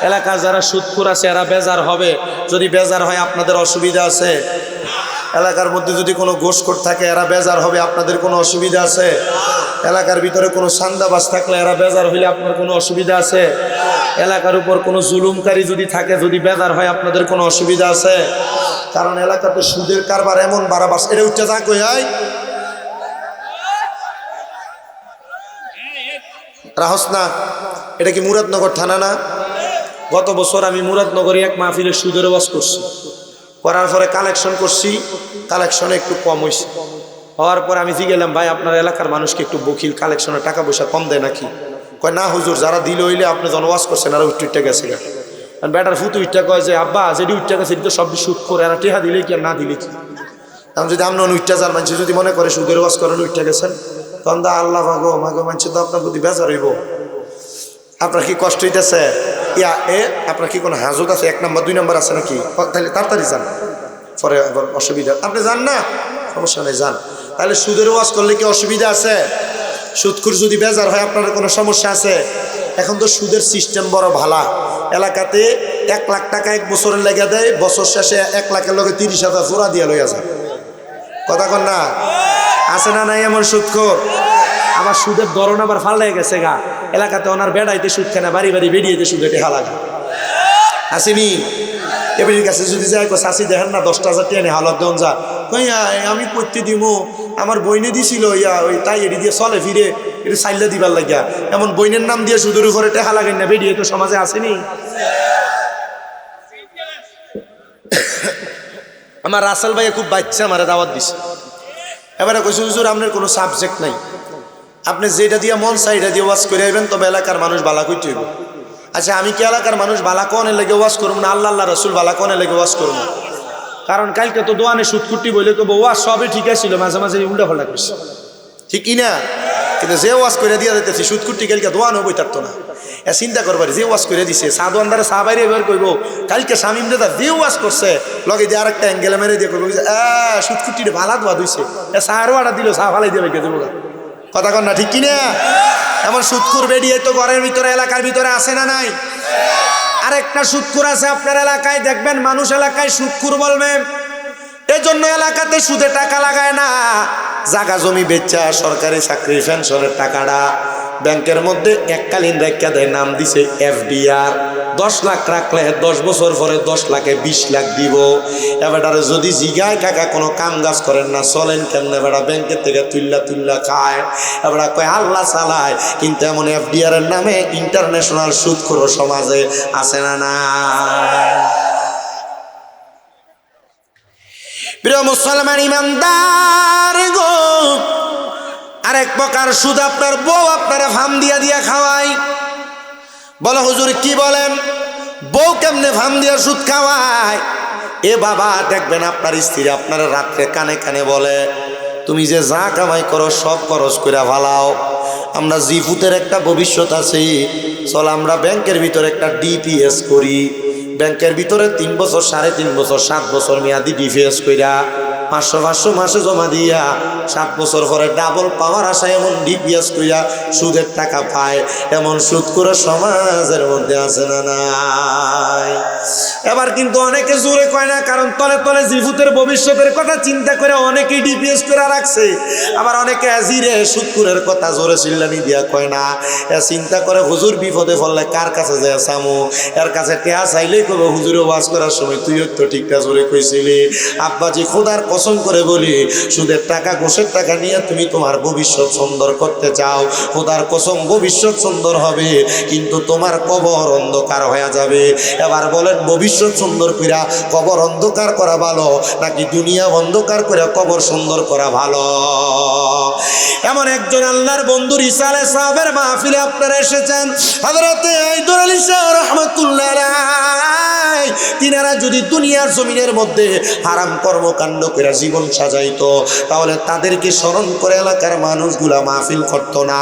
এলাকার যারা সুদখোর আছে এরা বেজার হবে। যদি বেজার হয় আপনাদের অসুবিধা আছে? এলাকার মধ্যে যদি কোনো ঘোষখোর থাকে এরা বেজার হবে, আপনাদের কোনো অসুবিধা আছে? এলাকার ভিতরে কোনো সান্দাবাজ থাকলে এরা বেজার হইলে আপনার কোনো অসুবিধা আছে? এলাকার উপর কোনো জুলুমকারী যদি থাকে, যদি বেজার হয় আপনাদের কোনো অসুবিধা আছে? কারণ এলাকাতে সুদের কারবার এমন বাড়াবাস, এটা উঠতে থাকো। রাহস না, এটা কি মুরাদনগর থানা না? গত বছর আমি মুরাদনগরে এক মাহফিলের সুদের ওয়াজ করছি, করার পরে কালেকশন করছি, কালেকশনে একটু কম হয়েছে। হওয়ার পরে আমি জিগেলাম, ভাই আপনার এলাকার মানুষকে একটু বকিল, কালেকশনে টাকা পয়সা কম দেয় নাকি? কয় না হুজুর, যারা দিল হইলে আপনি জন ওয়াজ করছেন আর উঠতে গেছে। বেটার ফুতু ইটটা কয় যে আব্বা যেটি উঠতে গেছে তো সব সুদ করে, এরা টেহা দিলে কি আর না দিলে কি? এখন যদি আপনি উঠতে যান, মানুষ যদি মনে করে সুদের ওয়াজ করেন উঠতে গেছেন, তখন তো আল্লাহ মাগো মানছে তো আপনার প্রতি বেজার হইব। আপনার কি কষ্ট হইতেছে? আপনার কি কোনো হাজত আছে? 1 নম্বর 2 নম্বর আছে নাকি? তাহলে তাড়াতাড়ি যান, পরে আবার অসুবিধা। আপনি যান না, সমস্যা নেই, যান। তাহলে সুদের ওয়াজ করলে কি অসুবিধা আছে? সুদখোর যদি বেজার হয় আপনার কোনো সমস্যা আছে? এখন তো সুদের সিস্টেম বড় ভালা। এলাকাতে 1 লাখ টাকা 1 বছরের লেগে দেয়, বছর শেষে 1 লাখের লগে 30,000 জোড়া দিয়ে লইয়া যায়। কথা কন না? আছে না নাই এমন সুদখোর? আমার সুদের ধরন আবার ফাল্লাই গেছে গা। এলাকাতে ওনার বেড়াইতে সুদ খানা, বাড়ি বেরিয়েতে সুদে টেহা লাগে। আসেনি? এবারের কাছে যদি যাই শাশি দেখেন না 10,000 টাকা নিয়ে হালত দেন যা, আমি করতে দিব, আমার বইনে দিছিল ওই তাই এটি দিয়ে চলে ফিরে এটা সাইল্লা দিবার লাগিয়া, এমন বইনের নাম দিয়ে সুদের উপরে টেহা লাগেন না, বেরিয়ে তো সমাজে আসেনি? আমার রাসেল ভাইয়া খুব বাচ্চা আমার দাওয়াত দিছে। এবারে কইছে হুজুর আপনার কোনো সাবজেক্ট নাই, আপনি যেটা দিয়ে মন চাই এটা দিয়ে ওয়াজ করে আইবেন, তবে এলাকার মানুষ বালা কইতে হইব। আচ্ছা আমি কি এলাকার মানুষ বালা কনে লেগে ওয়াজ করবো না, আল্লাহ রসুল বালা কনে লেগে ওয়াজ করবো? কারণ কালকে তো দোয়ানে সুদকুটি বলে তো ওয়াজ সবই ঠিক ছিল, মাঝে মাঝে উল্টা ফল্টা করছে, ঠিকই না? কিন্তু যে ওয়াজ করে দিয়ে দিতেছি সুদকুটি কালকে দোয়ানো বই থাকতো না। চিন্তা করবার যে ওয়াজ করে দিছে, চা দোয়ানদারে চা বাইরে বের করব, কালকে শামিম দাদা যে ওয়াজ করছে লগে দিয়ে আরেকটা অ্যাঙ্গেলে মেরে দিয়ে করবো সুদকুটিটা ভালা দোয়া দিছে, চা আরও আটা দিল, চা ভালাই দিয়ে বেঁকে দেবো। কথা কন না, ঠিক কিনা? এমন সুদখোর বেরিয়ে তো ঘরের ভিতরে এলাকার ভিতরে আসে না নাই? আরেকটা সুদখোর আছে আপনার এলাকায়, দেখবেন মানুষ এলাকায় সুদখোর বলবে, এজন্য এলাকাতে সুদে টাকা লাগায় না, জাগা জমি বেচা সরকারি চাকরি পেনশনের টাকাটা ব্যাংকের মধ্যে এককালীন রেখা দেয়, নাম দিছে FDR। 10 লাখ রাখলে 10 বছর পরে 10 লাখে 20 লাখ দিব। এবারে যদি জিগায় কাকা কোনো কাম কাজ করেন না, চলেন কেমনে? বেড়া ব্যাংকের থেকে তুল্লা খায়, এবার কয় আল্লাহ চালায়। কিন্তু এমন FDR এর নামে ইন্টারন্যাশনাল সুদখোর সমাজে আছে না না? প্রিয় মুসলমান ইমানদার গো, আরেক প্রকার সুদ আপনার বউ আপনারা ফার্ম দিয়া খাওয়াই। বলো হুজুর কি বলেন, বউ কেমনে ফার্ম দিয়া সুদ খাওয়ায়? এ বাবা দেখবেন আপনার স্ত্রী আপনার রাত্রে কানে কানে বলে, তুমি যে যা কামাই করো সব খরচ করে ভালাও, আমরা জিফুতের একটা ভবিষ্যৎ আছে, চল আমরা ব্যাংকের ভিতরে একটা ডিপিএস করি, ব্যাংকের ভিতরে 3 বছর 3.5 বছর 7 বছর মেয়াদি ডিপিএস কইরা 500 মাসে জমা দিয়া 7 বছর পরে ডাবল পাওয়ার আশা এমন ডিপিএস কইরা সুদের টাকা পায়, এমন সুদ করে সমাজের মধ্যে আছে না নাই? এবার কিন্তু অনেকে জোরে কয় না, কারণ তলে তলে জিফুতের ভবিষ্যতের কথা চিন্তা করে অনেকেই ডিপিএস করে রাখছে। আবার অনেকে জিরে সুদকুরের কথা জোরে চিল্লানি দিয়া কয় না, চিন্তা করে হুজুর বিপদে পড়লে কার কাছে যায় সামু, এর কাছে টেয়া চাইলেই কবে হুজুরে ওয়াজ করার সময় তুইও তো ঠিকটা জোরে কইছিলি। আব্বাজি খোদার কসম করে বলি, সুদের টাকা ঘুষের টাকা নিয়ে তুমি তোমার ভবিষ্যৎ সুন্দর করতে চাও, খোদার কসম ভবিষ্যৎ সুন্দর হবে, কিন্তু তোমার কবর অন্ধকার হয়ে যাবে। এবার বলেন, ভবিষ্যৎ সুন্দর কইরা কবর অন্ধকার করা ভালো নাকি দুনিয়া অন্ধকার করে কবর সুন্দর করা ভালো? এমন একজন আল্লাহর বন্ধু ঈসা আলাইহিস সালামের মাহফিলে আপনারা এসেছেন, হযরতে আইদুল আলী শাহ রাহমাতুল্লাহ আলাইহি। তিনারা যদি দুনিয়ার জমিনের মধ্যে হারাম কর্মকাণ্ড করে জীবন সাজাইতো, তাহলে তাদেরকে স্মরণ করে এলাকার মানুষগুলা মাহফিল করতো না।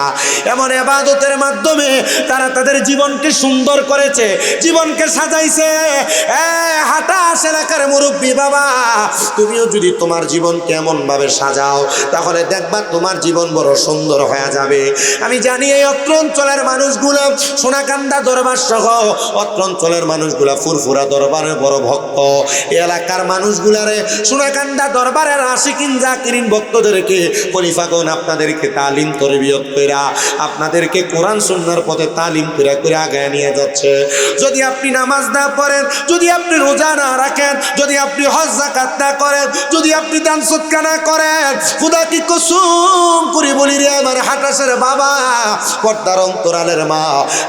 এমন ইবাদতের মাধ্যমে তারা তাদের জীবনকে সুন্দর করেছে, জীবনকে সাজাইছে। হাটাস এলাকার মুরব্বী বাবা, তুমিও যদি তোমার জীবনকে এমন ভাবে সাজাও, তাহলে দেখবা তোমার জীবন বড় সুন্দর হয়ে যাবে। আমি জানি এই অত্র অঞ্চলের মানুষগুলা সোনাকান্দা দরবার সহ অত্র অঞ্চলের মানুষগুলা ফুরফুরা দরবারের বড় ভক্ত। এই এলাকার মানুষগুলারে সোনাকান্দা দরবারের আশিকিন জাকিরিন ভক্তদেরকে খলিফাগণ আপনাদেরকে তালিম তরবিয়ত কইরা আপনাদেরকে কোরআন সুন্নাহর পথে তালিম করে আগায় নিয়ে যাচ্ছে। যদি আপনি নামাজ না পড়েন, যদি আপনি রোজা না রাখেন, যদি আপনি হজ যাকাত না করেন, যদি আপনি দান সদকা না করেন, খোদা কি কসম করে বলি রে আমার হাটাসের বাবা, পর্দার অন্তরালের মা,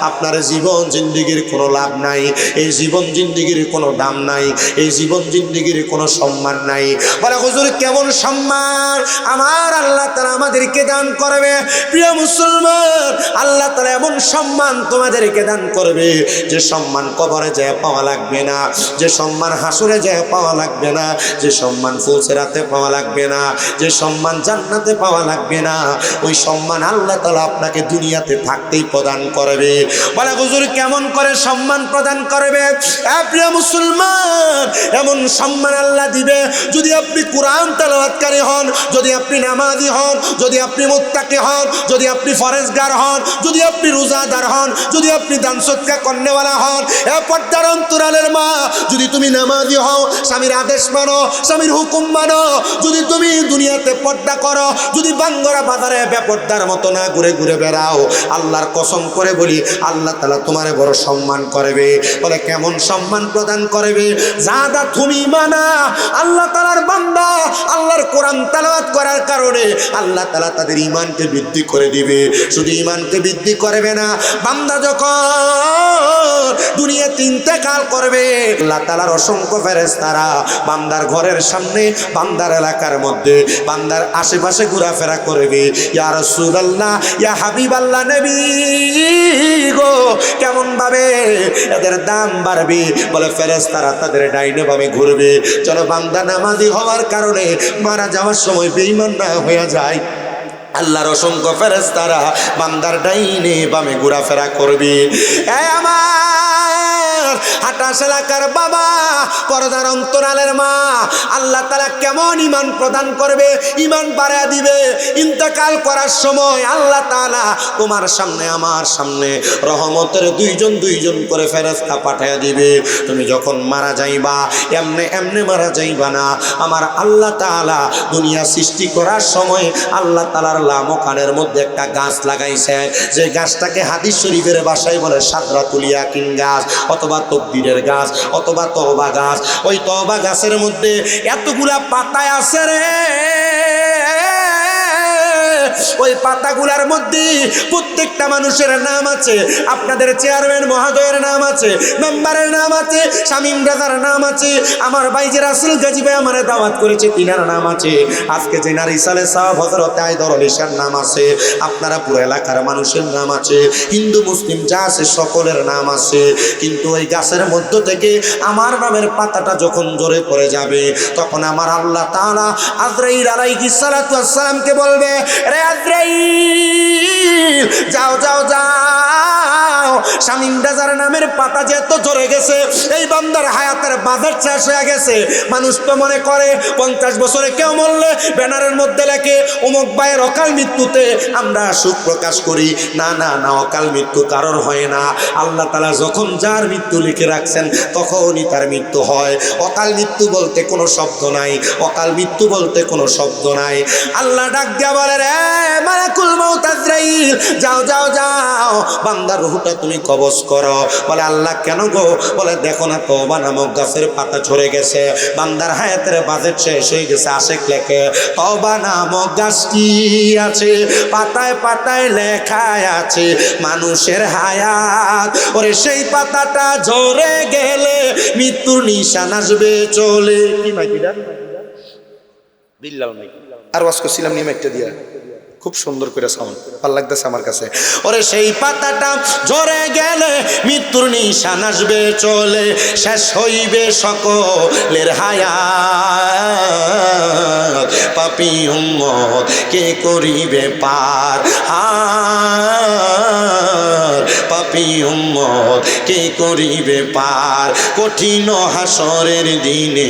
আপনার জীবন জিন্দেগির কোনো লাভ নাই, এই জীবন জিন্দেগির কোনো দাম নাই, এই জীবন জিন্দেগির কোনো সম্মান নাই। বলে হুজুর কেমন সম্মান আমার আল্লাহ তাআলা আমাদেরকে দান করবে? প্রিয় মুসলমান, আল্লাহ তাআলা এমন সম্মান তোমাদেরকে দান করবে যে সম্মান কবরে যায় পাওয়া লাগবে না, যে সম্মান হাসরে যায় পাওয়া লাগবে না, যে সম্মান ফুলসেরাতে পাওয়া লাগবে না, যে সম্মান জান্নাতে পাওয়া লাগবে না, ওই সম্মান আল্লাহ তাআলা আপনাকে দুনিয়াতে থাকতেই প্রদান করবে। বলে হুজুর কেমন করে সম্মান প্রদান করবে? প্রিয় মুসলমান, এমন সম্মান আল্লাহ দিবে যদি আপনি কোরআন তেলাওয়াতকারী হন, যদি আপনি নামাজি হন, যদি আপনি মুত্তাকি হন, যদি আপনি ফরেজগার হন, যদি আপনি রোজাদার হন, যদি আপনি দান সদকা করনেওয়ালা হন। পর্দার অন্তরালের মা, যদি তুমি নামাজি হও, স্বামীর আদেশ মানো, স্বামীর হুকুম মানো, যদি তুমি দুনিয়াতে পর্দা করো, যদি বাঙ্গরা বাজারে বেপর্দার মতো না ঘুরে ঘুরে বেড়াও, আল্লাহর কসম করে বলি আল্লাহ তাআলা তোমারে বড় সম্মান করবে। বলে কেমন সম্মান প্রদান করবে? যাদা তুমি মানা আল্লাহ তাআলার বান্দা, আল্লাহর কোরআন তেলাওয়াত করার কারণে আল্লাহ তাআলা তাদের ঈমানকে বৃদ্ধি করে দিবে। শুধু ঈমানকে বৃদ্ধি করবে না, বান্দা যখন দুনিয়াতে ইন্তেকাল করবে, আল্লাহ তাআলার অসংখ্য ফেরেশতারা বান্দার ঘরের সামনে, বান্দার এলাকার মধ্যে, বান্দার আশেপাশে ঘোরাফেরা করবে। ইয়া রাসূলুল্লাহ, ইয়া হাবিবাল্লাহ, নবী গো, কেমন ভাবে এদের দাম বাড়বে? বলে ফেরেশতারা তাদের ডাইনে বামে ঘুরবে, যেন বান্দা নামাজি হওয়ার কারণে মারা যাওয়ার সময় বেঈমান না হয়ে যায়। আল্লাহর অসংখ্য ফেরেশতারা বান্দার ডাইনে বামে ঘোরাফেরা করবে। আমার হাটাস এলাকার বাবা, পর্দার অন্তরালের মা, আল্লাহ তাআলা কেমন ঈমান প্রদান করবে, ঈমান বাড়ায়া দিবে। ইন্তেকাল করার সময় আল্লাহ তাআলা তোমার সামনে আমার সামনে রহমতের দুইজন করে ফেরেশতা পাঠায়া দিবে। তুমি যখন মারা যাইবা, এমনে এমনে মারা যাইবা না। আমার আল্লাহ তাআলা দুনিয়া সৃষ্টি করার সময় আল্লাহ তাআলার লামকানের মধ্যে একটা গাছ লাগাইছে, যে গাছটাকে হাদিস শরীফের ভাষায় বলে সাদরাতুল ইয়াকিন গাছ, অথবা তকবীরের গাছ, অথবা তওবা গাছ। ওই তওবা গাছের মধ্যে এতগুলা পাতা আছে রে, ওই পাতাগুলার মধ্যে প্রত্যেকটা মানুষের নাম আছে, আপনাদের চেয়ারম্যান মহোদয়ের নাম আছে, মেম্বারের নাম আছে, শামীম রাজার নাম আছে, আমার ভাই যে রাসেল গাজী ভাই আমার দাওয়াত করেছে তিনার নাম আছে, আজকে যে নারী সালে সাহেব হযরত আইদর আলীশার নাম আছে, আপনারা পুরো এলাকার মানুষের নাম আছে, হিন্দু মুসলিম যা আছে সকলের নাম আছে। কিন্তু ওই গাছের মধ্য থেকে আমার নামের পাতাটা যখন জোরে পড়ে যাবে, তখন আমার আল্লাহ তাআলা আজরাইল আলাইহিস সালাতু ওয়াস সালামকে বলবে, রে আজরাইল যাও যাও যাও, শামীম রাজার নামের পাতা যে এত জোরে গেছে, এই বান্দার হায়াতের বাজেট শেষ হয়ে গেছে। মানুষ তো মনে করে 50 বছরে কেউ মরলে ব্যানারের মধ্যে লেখে অমুক ভাইয়ের অকাল মৃত্যুতে আমরা সুখ প্রকাশ করি। না না না, অকাল মৃত্যু কারোর হয় না। আল্লাহ তাআলা যখন যার মৃত্যু লিখে রাখছেন তখনই তার মৃত্যু হয়। অকাল মৃত্যু বলতে কোনো শব্দ নাই, অকাল মৃত্যু বলতে কোনো শব্দ নাই। আল্লাহ ডাক দিয়া বলে, রে মালাকুল মউত আজরাইল যাও যাও যাও, বান্দার রূহটা তুমি কবজ করো। বলে আল্লাহ কেন গো? বলে দেখো না তওবা নামক গাছের পাতা ঝরে গেছে, বান্দার হায়াতের বাজেট শেষ হয়ে গেছে। আশেক লেখে তওবা নামক গাছটি আছে, পাতায় পাতায় লেখা আছে মানুষের হায়াত। ওরে সেই পাতাটা ঝরে গেলে মৃত্যুর নিশান আসবে চলে। কি মাইকিটা বিল্লাল মাইকি আর ওয়াজ করছিলাম নি মাইকটা দিয়া, খুব সুন্দর করে সাউন্ড ভালো লাগতেছে আমার কাছে। ওরে সেই পাতাটা ঝরে গেলে মৃত্যুর নিশান আসবে চলে, শেষ হইবে সকলের হায়াত, পাপী উম্মত কে করিবে পার, পাপী উম্মত কে করিবে পার, কঠিন হাসরের দিনে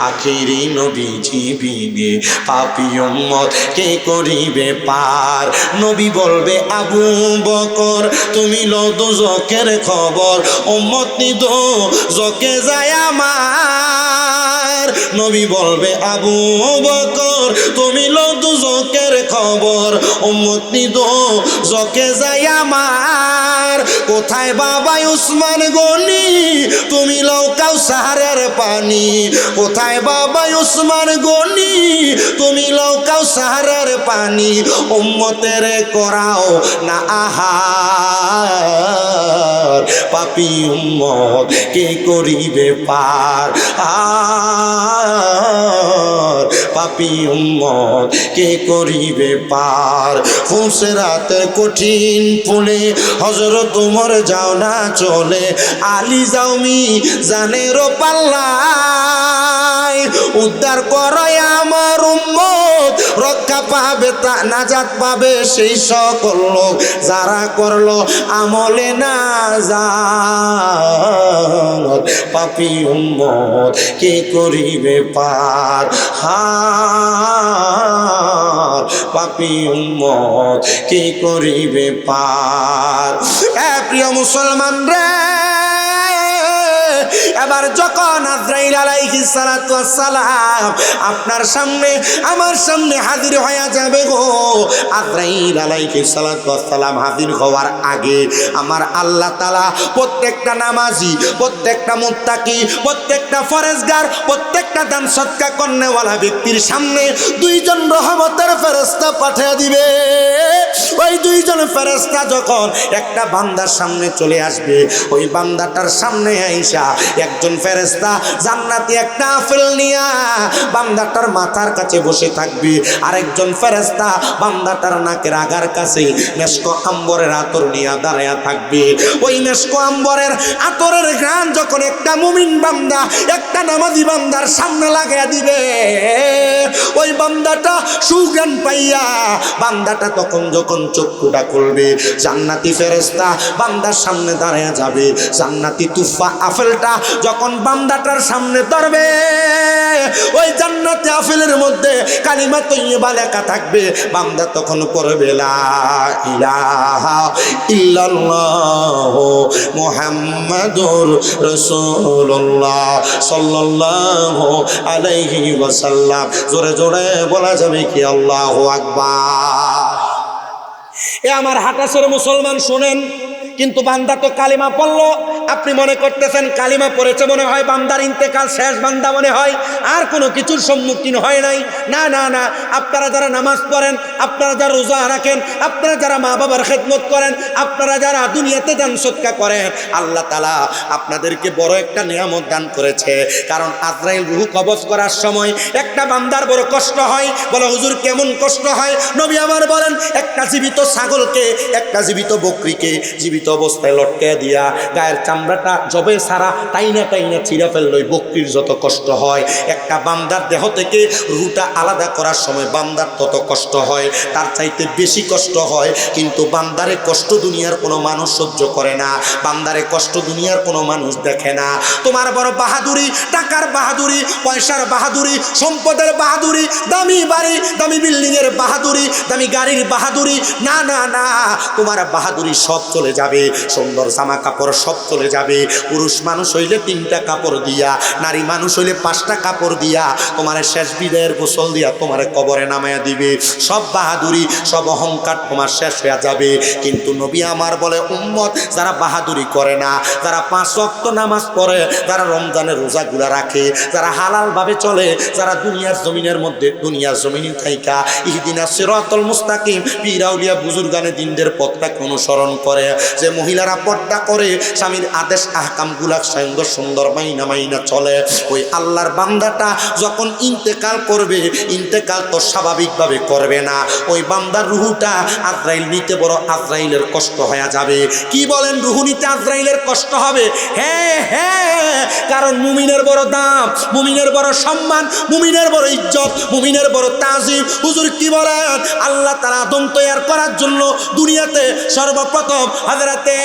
আখিরি নবীজি বিনে, পাপী উম্মত কে করিবে পার। নবী বলবে আবু বকর তুমি লো দোজখের খবর, উম্মত নি দোজখে যায় আমার। নবী বলবে আবু বকর তুমি লো দোজখের খবর, উম্মত নি দোজখে যায় আমার। কোথায় বাবা উসমান গনি তুমি লও কাউসারের পানি, কোথায় বাবা উসমান গনি তুমি লও কাউসারের পানি, উম্মতের করাও না আহার, পাপী উম্মত কে করিবে পার, পাপী উম্মত কে করিবে পার। ফুসরাতে কঠিন ফুলে হযরত ওমর যাও না চলে, আলী যাওমি জানের পাল্লায়, উদ্ধার করয় আমার উম্মত রক্ষা পাবে তা নাজাত পাবে সেই সকল লোক যারা করলো আমলে না জাত, পাপী উম্মত কে করিবে পার, পাপী উম্মত কে করিবে পার। প্রিয় মুসলমান রে, এবার যখন আজরাইল আলাইহিস সালাতু ওয়াস সালাম আপনার সামনে আমার সামনে হাজির হয়ে যাবে গো, আজরাইল আলাইহিস সালাতু ওয়াস সালাম হাজির হওয়ার আগে আমার আল্লাহ তাআলা প্রত্যেকটা নামাজি, প্রত্যেকটা মুত্তাকি, প্রত্যেকটা ফরজগার, প্রত্যেকটা দান সদকা করনেওয়ালা ব্যক্তির সামনে দুইজন রহমতের ফেরেশতা পাঠিয়ে দিবে। ওই দুইজন ফেরেশতা যখন একটা বান্দার সামনে চলে আসবে, ওই বান্দাটার সামনে আইসা একজন ফেরেশতা জান্নাতি একটা আপেল নিয়া বান্দাটার মাথার কাছে বসে থাকবে, আরেকজন ফেরেশতা বান্দাটার নাকের আগার কাছে মেশক আম্বরের আতর নিয়ে দাঁড়ায়া থাকবে। ওই মেশক আম্বরের আতরের ঘ্রাণ যখন একটা মুমিন বান্দা, একটা নামাজি বান্দার সামনে লাগাইয়া দিবে, ওই বান্দাটা সুঘ্রাণ পাইয়া বান্দাটা তখন যখন চক্ষুটা খুলবে, জান্নাতি ফেরেশতা বান্দার সামনে দাঁড়ায়া যাবে, জান্নাতি তুফা আপেলটা যখন বান্দাটার সামনে ধরবে, ওই জান্নাতি আপেলের মধ্যে কালিমা তাইয়্যিবা লেখা থাকবে, বান্দা তখন পড়বে লা ইলাহা ইল্লাল্লাহু মুহাম্মাদুর রাসূলুল্লাহ সাল্লাল্লাহু আলাইহি ওয়াসাল্লাম। জোরে জোরে বলা যাবে কি আল্লাহু আকবার। এ আমার হাটাসের মুসলমান শোনেন, কিন্তু বান্দা তো কালিমা পড়লো, আপনি মনে করতেছেন কালিমা পড়েছে মনে হয়, বান্দার ইন্তেকাল শেষ, বান্দা মনে হয় আর কোনো কিছুর সম্মুখীন হয় নাই। না না না, আপনারা যারা নামাজ পড়েন, আপনারা যারা রোজা রাখেন, আপনারা যারা মা বাবার খেদমত করেন, আপনারা যারা দুনিয়াতে দান সদকা করেন, আল্লাহ তাআলা আপনাদেরকে বড় একটা নিয়ামত দান করেছে। কারণ আজরাইল রূহ কবজ করার সময় একটা বান্দার বড় কষ্ট হয়। বলে হুজুর কেমন কষ্ট হয়? নবী আমার বলেন, একটা জীবিত ছাগলকে, একটা জীবিত বকরিকে জীবিত অবস্থায় লটকে দিয়া গায়ের চামড়াটা জবে সারা টাইনা টাইনা ছিঁড়া ফেললই বকরির যত কষ্ট হয়, একটা বান্দার দেহ থেকে রূহটা আলাদা করার সময় বান্দার তত কষ্ট হয়, তার চাইতে বেশি কষ্ট হয়। কিন্তু বান্দারে কষ্ট দুনিয়ার কোনো মানুষ সহ্য করে না, বান্দারে কষ্ট দুনিয়ার কোনো মানুষ দেখে না। তোমার বড় বাহাদুরি, টাকার বাহাদুরি, পয়সার বাহাদুরি, সম্পদের বাহাদুরি, দামি বাড়ি দামি বিল্ডিং এর বাহাদুরি, দামি গাড়ির বাহাদুরি, না না না, তোমার বাহাদুরি সব চলে যাবে, সুন্দর জামা কাপড় সব চলে যাবে। পুরুষ মানুষ হইলে 3টা কাপড় দিয়া, নারী মানুষ হইলে 5টা কাপড় দিয়া তোমার শেষ বিদায়ের গোসল দিয়া তোমার কবরে নামায়া দিবে। সব বাহাদুরি সব অহংকার তোমার শেষ হয়ে যাবে। কিন্তু নবী আমার বলে, উম্মত যারা বাহাদুরি করে না, যারা 5 ওয়াক্ত নামাজ পড়ে, যারা রমজানের রোজাগুলা রাখে, যারা হালাল ভাবে চলে, যারা দুনিয়ার জমিনের মধ্যে দুনিয়ার জমিনে থাইকা ইহদিনাস সিরাতাল মুস্তাকিম পীর আউলিয়া বুজুর্গানে দিনদের পথটাকে অনুসরণ করে, যে মহিলারা পর্দা করে স্বামীর আদেশ আহকামগুলা সঙ্গে সুন্দর মাইনা মাইনা চলে, ওই আল্লাহর বান্দাটা যখন ইন্তেকাল করবে, ইন্তেকাল তো স্বাভাবিকভাবে করবে না, ওই বান্দার রুহুটা আজরাইল নিতে বড় আজরাইলের কষ্ট হয়ে যাবে। কি বলেন, রুহু নিতে আজরাইলের কষ্ট হবে? হ্যাঁ হ্যাঁ, কারণ মুমিনের বড় দাম, মুমিনের বড় সম্মান, মুমিনের বড় ইজ্জত, মুমিনের বড় তাজিম। হুজুর কি বলেন? আল্লাহ তাআলা আদম তৈয়ার করার জন্য দুনিয়াতে সর্বপ্রথম হযরতে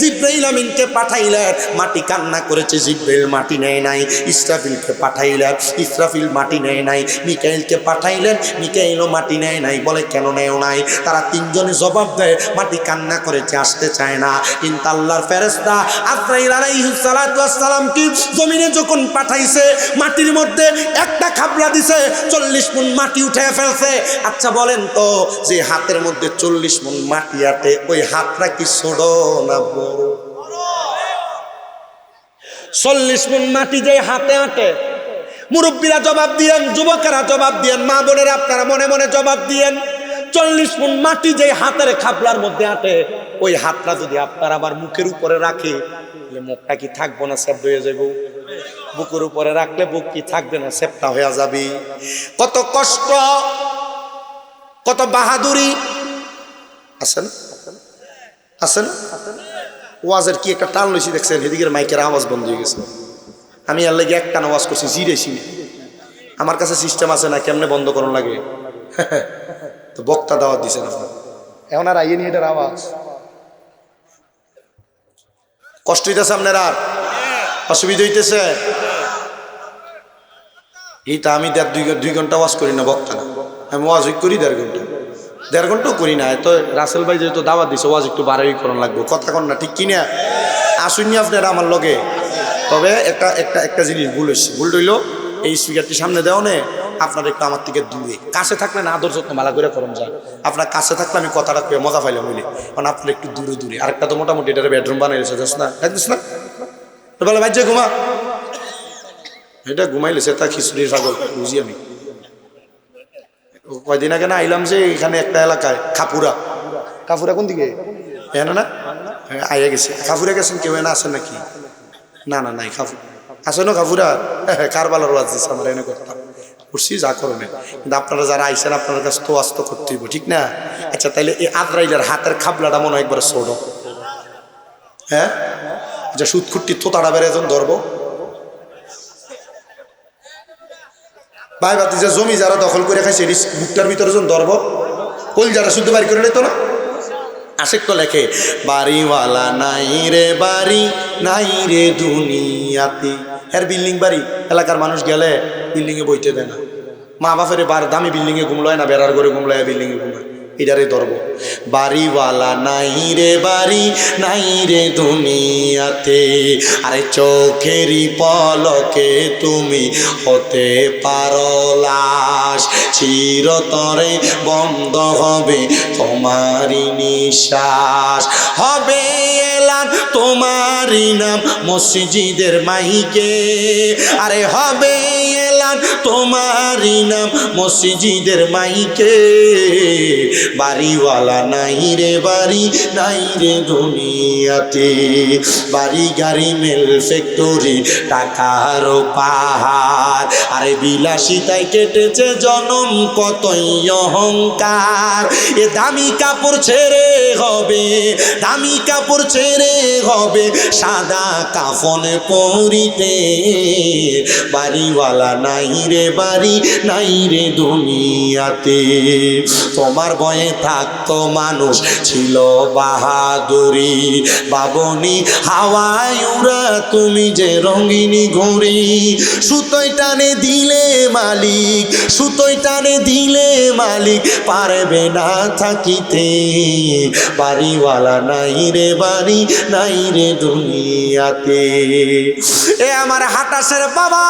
জিবরাইল আমিনকে পাঠাইলেন। মাটি কান্না করেছে, জিবরাইল মাটি নেয় নাই। ইসরাফিলকে পাঠাইলেন, ইসরাফিল মাটি নেয় নাই। মিকাইলকে পাঠাইলেন, মিকাইলও মাটি নেয় নাই। বলে কেন নেও নাই? তারা 3 জনে জবাব দেয়, মাটি কান্না করেছে, আসতে চায় না। কিন্তু আল্লাহর ফেরেশতা আজরাইল আলাইহিস সালাতু ওয়াস সালাম কি জমিনে যখন পাঠাইছে, মাটির মধ্যে একটা খাবলা দিছে, 40 মণ মাটি উঠে ফেলছে। আচ্ছা বলেন তো, যে হাতের মধ্যে 40 মণ মাটি আটে, ওই হাতটা কি ছোট না বড়? 40 মণ মাটি যে হাতে আটে, মুরব্বীরা জবাব দিয়েন, যুবকেরা জবাব দিয়েন, মা বোনেরা আপনারা মনে মনে জবাব দিয়েন। 40 মণ মাটি যে হাতের খাবলার মধ্যে আটে, ওই হাতটা যদি আপনার আবার মুখের উপরে রাখে, মুখটা কি থাকবো না সেপ হয়ে যাবো? বুকের উপরে রাখলে বুক কি থাকবে না, সেপটা হয়ে যাবে। কত কষ্ট, কত বাহাদুরি। আছেন আছেন ওয়াজের কি একটা টান লইছি দেখছেন, এদিকের মাইকের আওয়াজ বন্ধ হয়ে গেছে। আমি আর লাগে একটা আওয়াজ করছি, জিরেছি। আমার কাছে সিস্টেম আছে না, কেমনে বন্ধ করার লাগে। তো বক্তা দাওয়াত দিছেন আপনার, এখন আর আইয়ে নিয়ে এটার আওয়াজ কষ্ট হইতেছে আপনার, আর অসুবিধা হইতেছে। এইটা আমি 2 ঘন্টা ওয়াজ করি না, বক্তা না, আমি ওয়াজ করি 1.5 ঘন্টা, 1.5 ঘন্টাও করি না। তো রাসেল ভাই যেহেতু দাওয়াত দিছে, ওয়াজ একটু বাড়াই করানো লাগবে, কথা কন না, ঠিক কিনা? আসুননি আপনারা আমার লগে। তবে একটা জিনিস ভুল হয়েছে, ভুল হইল এই স্পিকারটি সামনে দেওয়া নে, আপনার একটু আমার থেকে দূরে, কাছে থাকলে না আদর যত্ন মালা করে করম যায়। আপনার কাছে থাকলে আমি কথাটা পেয়ে মজা পাইলাম হইলে, কারণ আপনার একটু দূরে দূরে। আরেকটা তো মোটামুটি এটা বেডরুম বানাই রেছে, যাস না, দেখছিস না? বলে ভাই যে ঘুমা, এটা ঘুমাইলেছে তা খিচুড়ির ছাগল বুঝি। আমি কয়দিন আগে না আইলাম যে এখানে একটা এলাকায় কাপুরা কোন দিকে হ্যাঁ না আইয়া গেছে, কাপুরা গেছেন কেউ না আছেন নাকি? না না নাই, কাপুর আছে না কাপুরা, কারবালার ওয়াজ দিচ্ছে আমার এনে করতাম করছি, যা করবেন। কিন্তু আপনারা যারা আইসেন আপনার কাছে তো আস্ত করতে হইব, ঠিক না? আচ্ছা তাইলে এই আজরাইলের হাতের খাবলাটা মনে হয় একবার ছোট, হ্যাঁ? আচ্ছা সুদখুট্টি থোতাটা বেড়ে যখন ধরবো, ভাই বাতি যে জমি যারা দখল করে খাইছে বুকটার ভিতরে যখন ধরবো, কল যারা শুদ্ধ বাড়ি করে নিত না, আশেক তো লেখে, বাড়িওয়ালা নাই রে বাড়ি নাই রে দুনিয়াতে। এর বিল্ডিং বাড়ি, এলাকার মানুষ গেলে বিল্ডিংয়ে বইতে দেয় না, মা বাপের দামি বিল্ডিংয়ে ঘুমলায় না, বেড়ার করে ঘুমলায় বিল্ডিংয়ে ঘুমলায়, এটারে ধরব। বাড়িওয়ালা নাই রে বাড়ি নাই রে দুনিয়াতে, আরে চোখেরই পলকে তুমি হতে পারো লাশ, চিরতরে বন্ধ হবে তোমারই নিঃশ্বাস, হবে এলান তোমারই নাম মসজিদের মাইকে, আরে হবে এলান তোমারই নাম মসজিদের মাইকে। বাড়িওয়ালা নাই রে বাড়ি নাই রে দুনিয়াতে, বাড়ি গাড়ি মেল ফ্যাক্টরি টাকার পাহাড়, আরে বিলাসিতায় কেটেছে জনম কতই অহংকার। এ দামি কাপড় ছেড়ে হবে, দামি কাপড় ছেড়ে হবে সাদা কাফনে পরিতে। বাড়িওয়ালা নাই রে বাড়ি নাই রে দুনিয়াতে। তোমার বয়ে থাকতো মানুষ ছিল বাহাদুরি, বাবনি হাওয়ায় উড়া তুমি যে রঙিনী ঘুড়ি। সুতোয় টানে দিলে মালিক, সুতোয় টানে দিলে মালিক পারবে না থাকিতে। বাড়িওয়ালা নাই রে বাড়ি নাই রে দুনিয়াতে। এ আমার হাটাসের বাবা,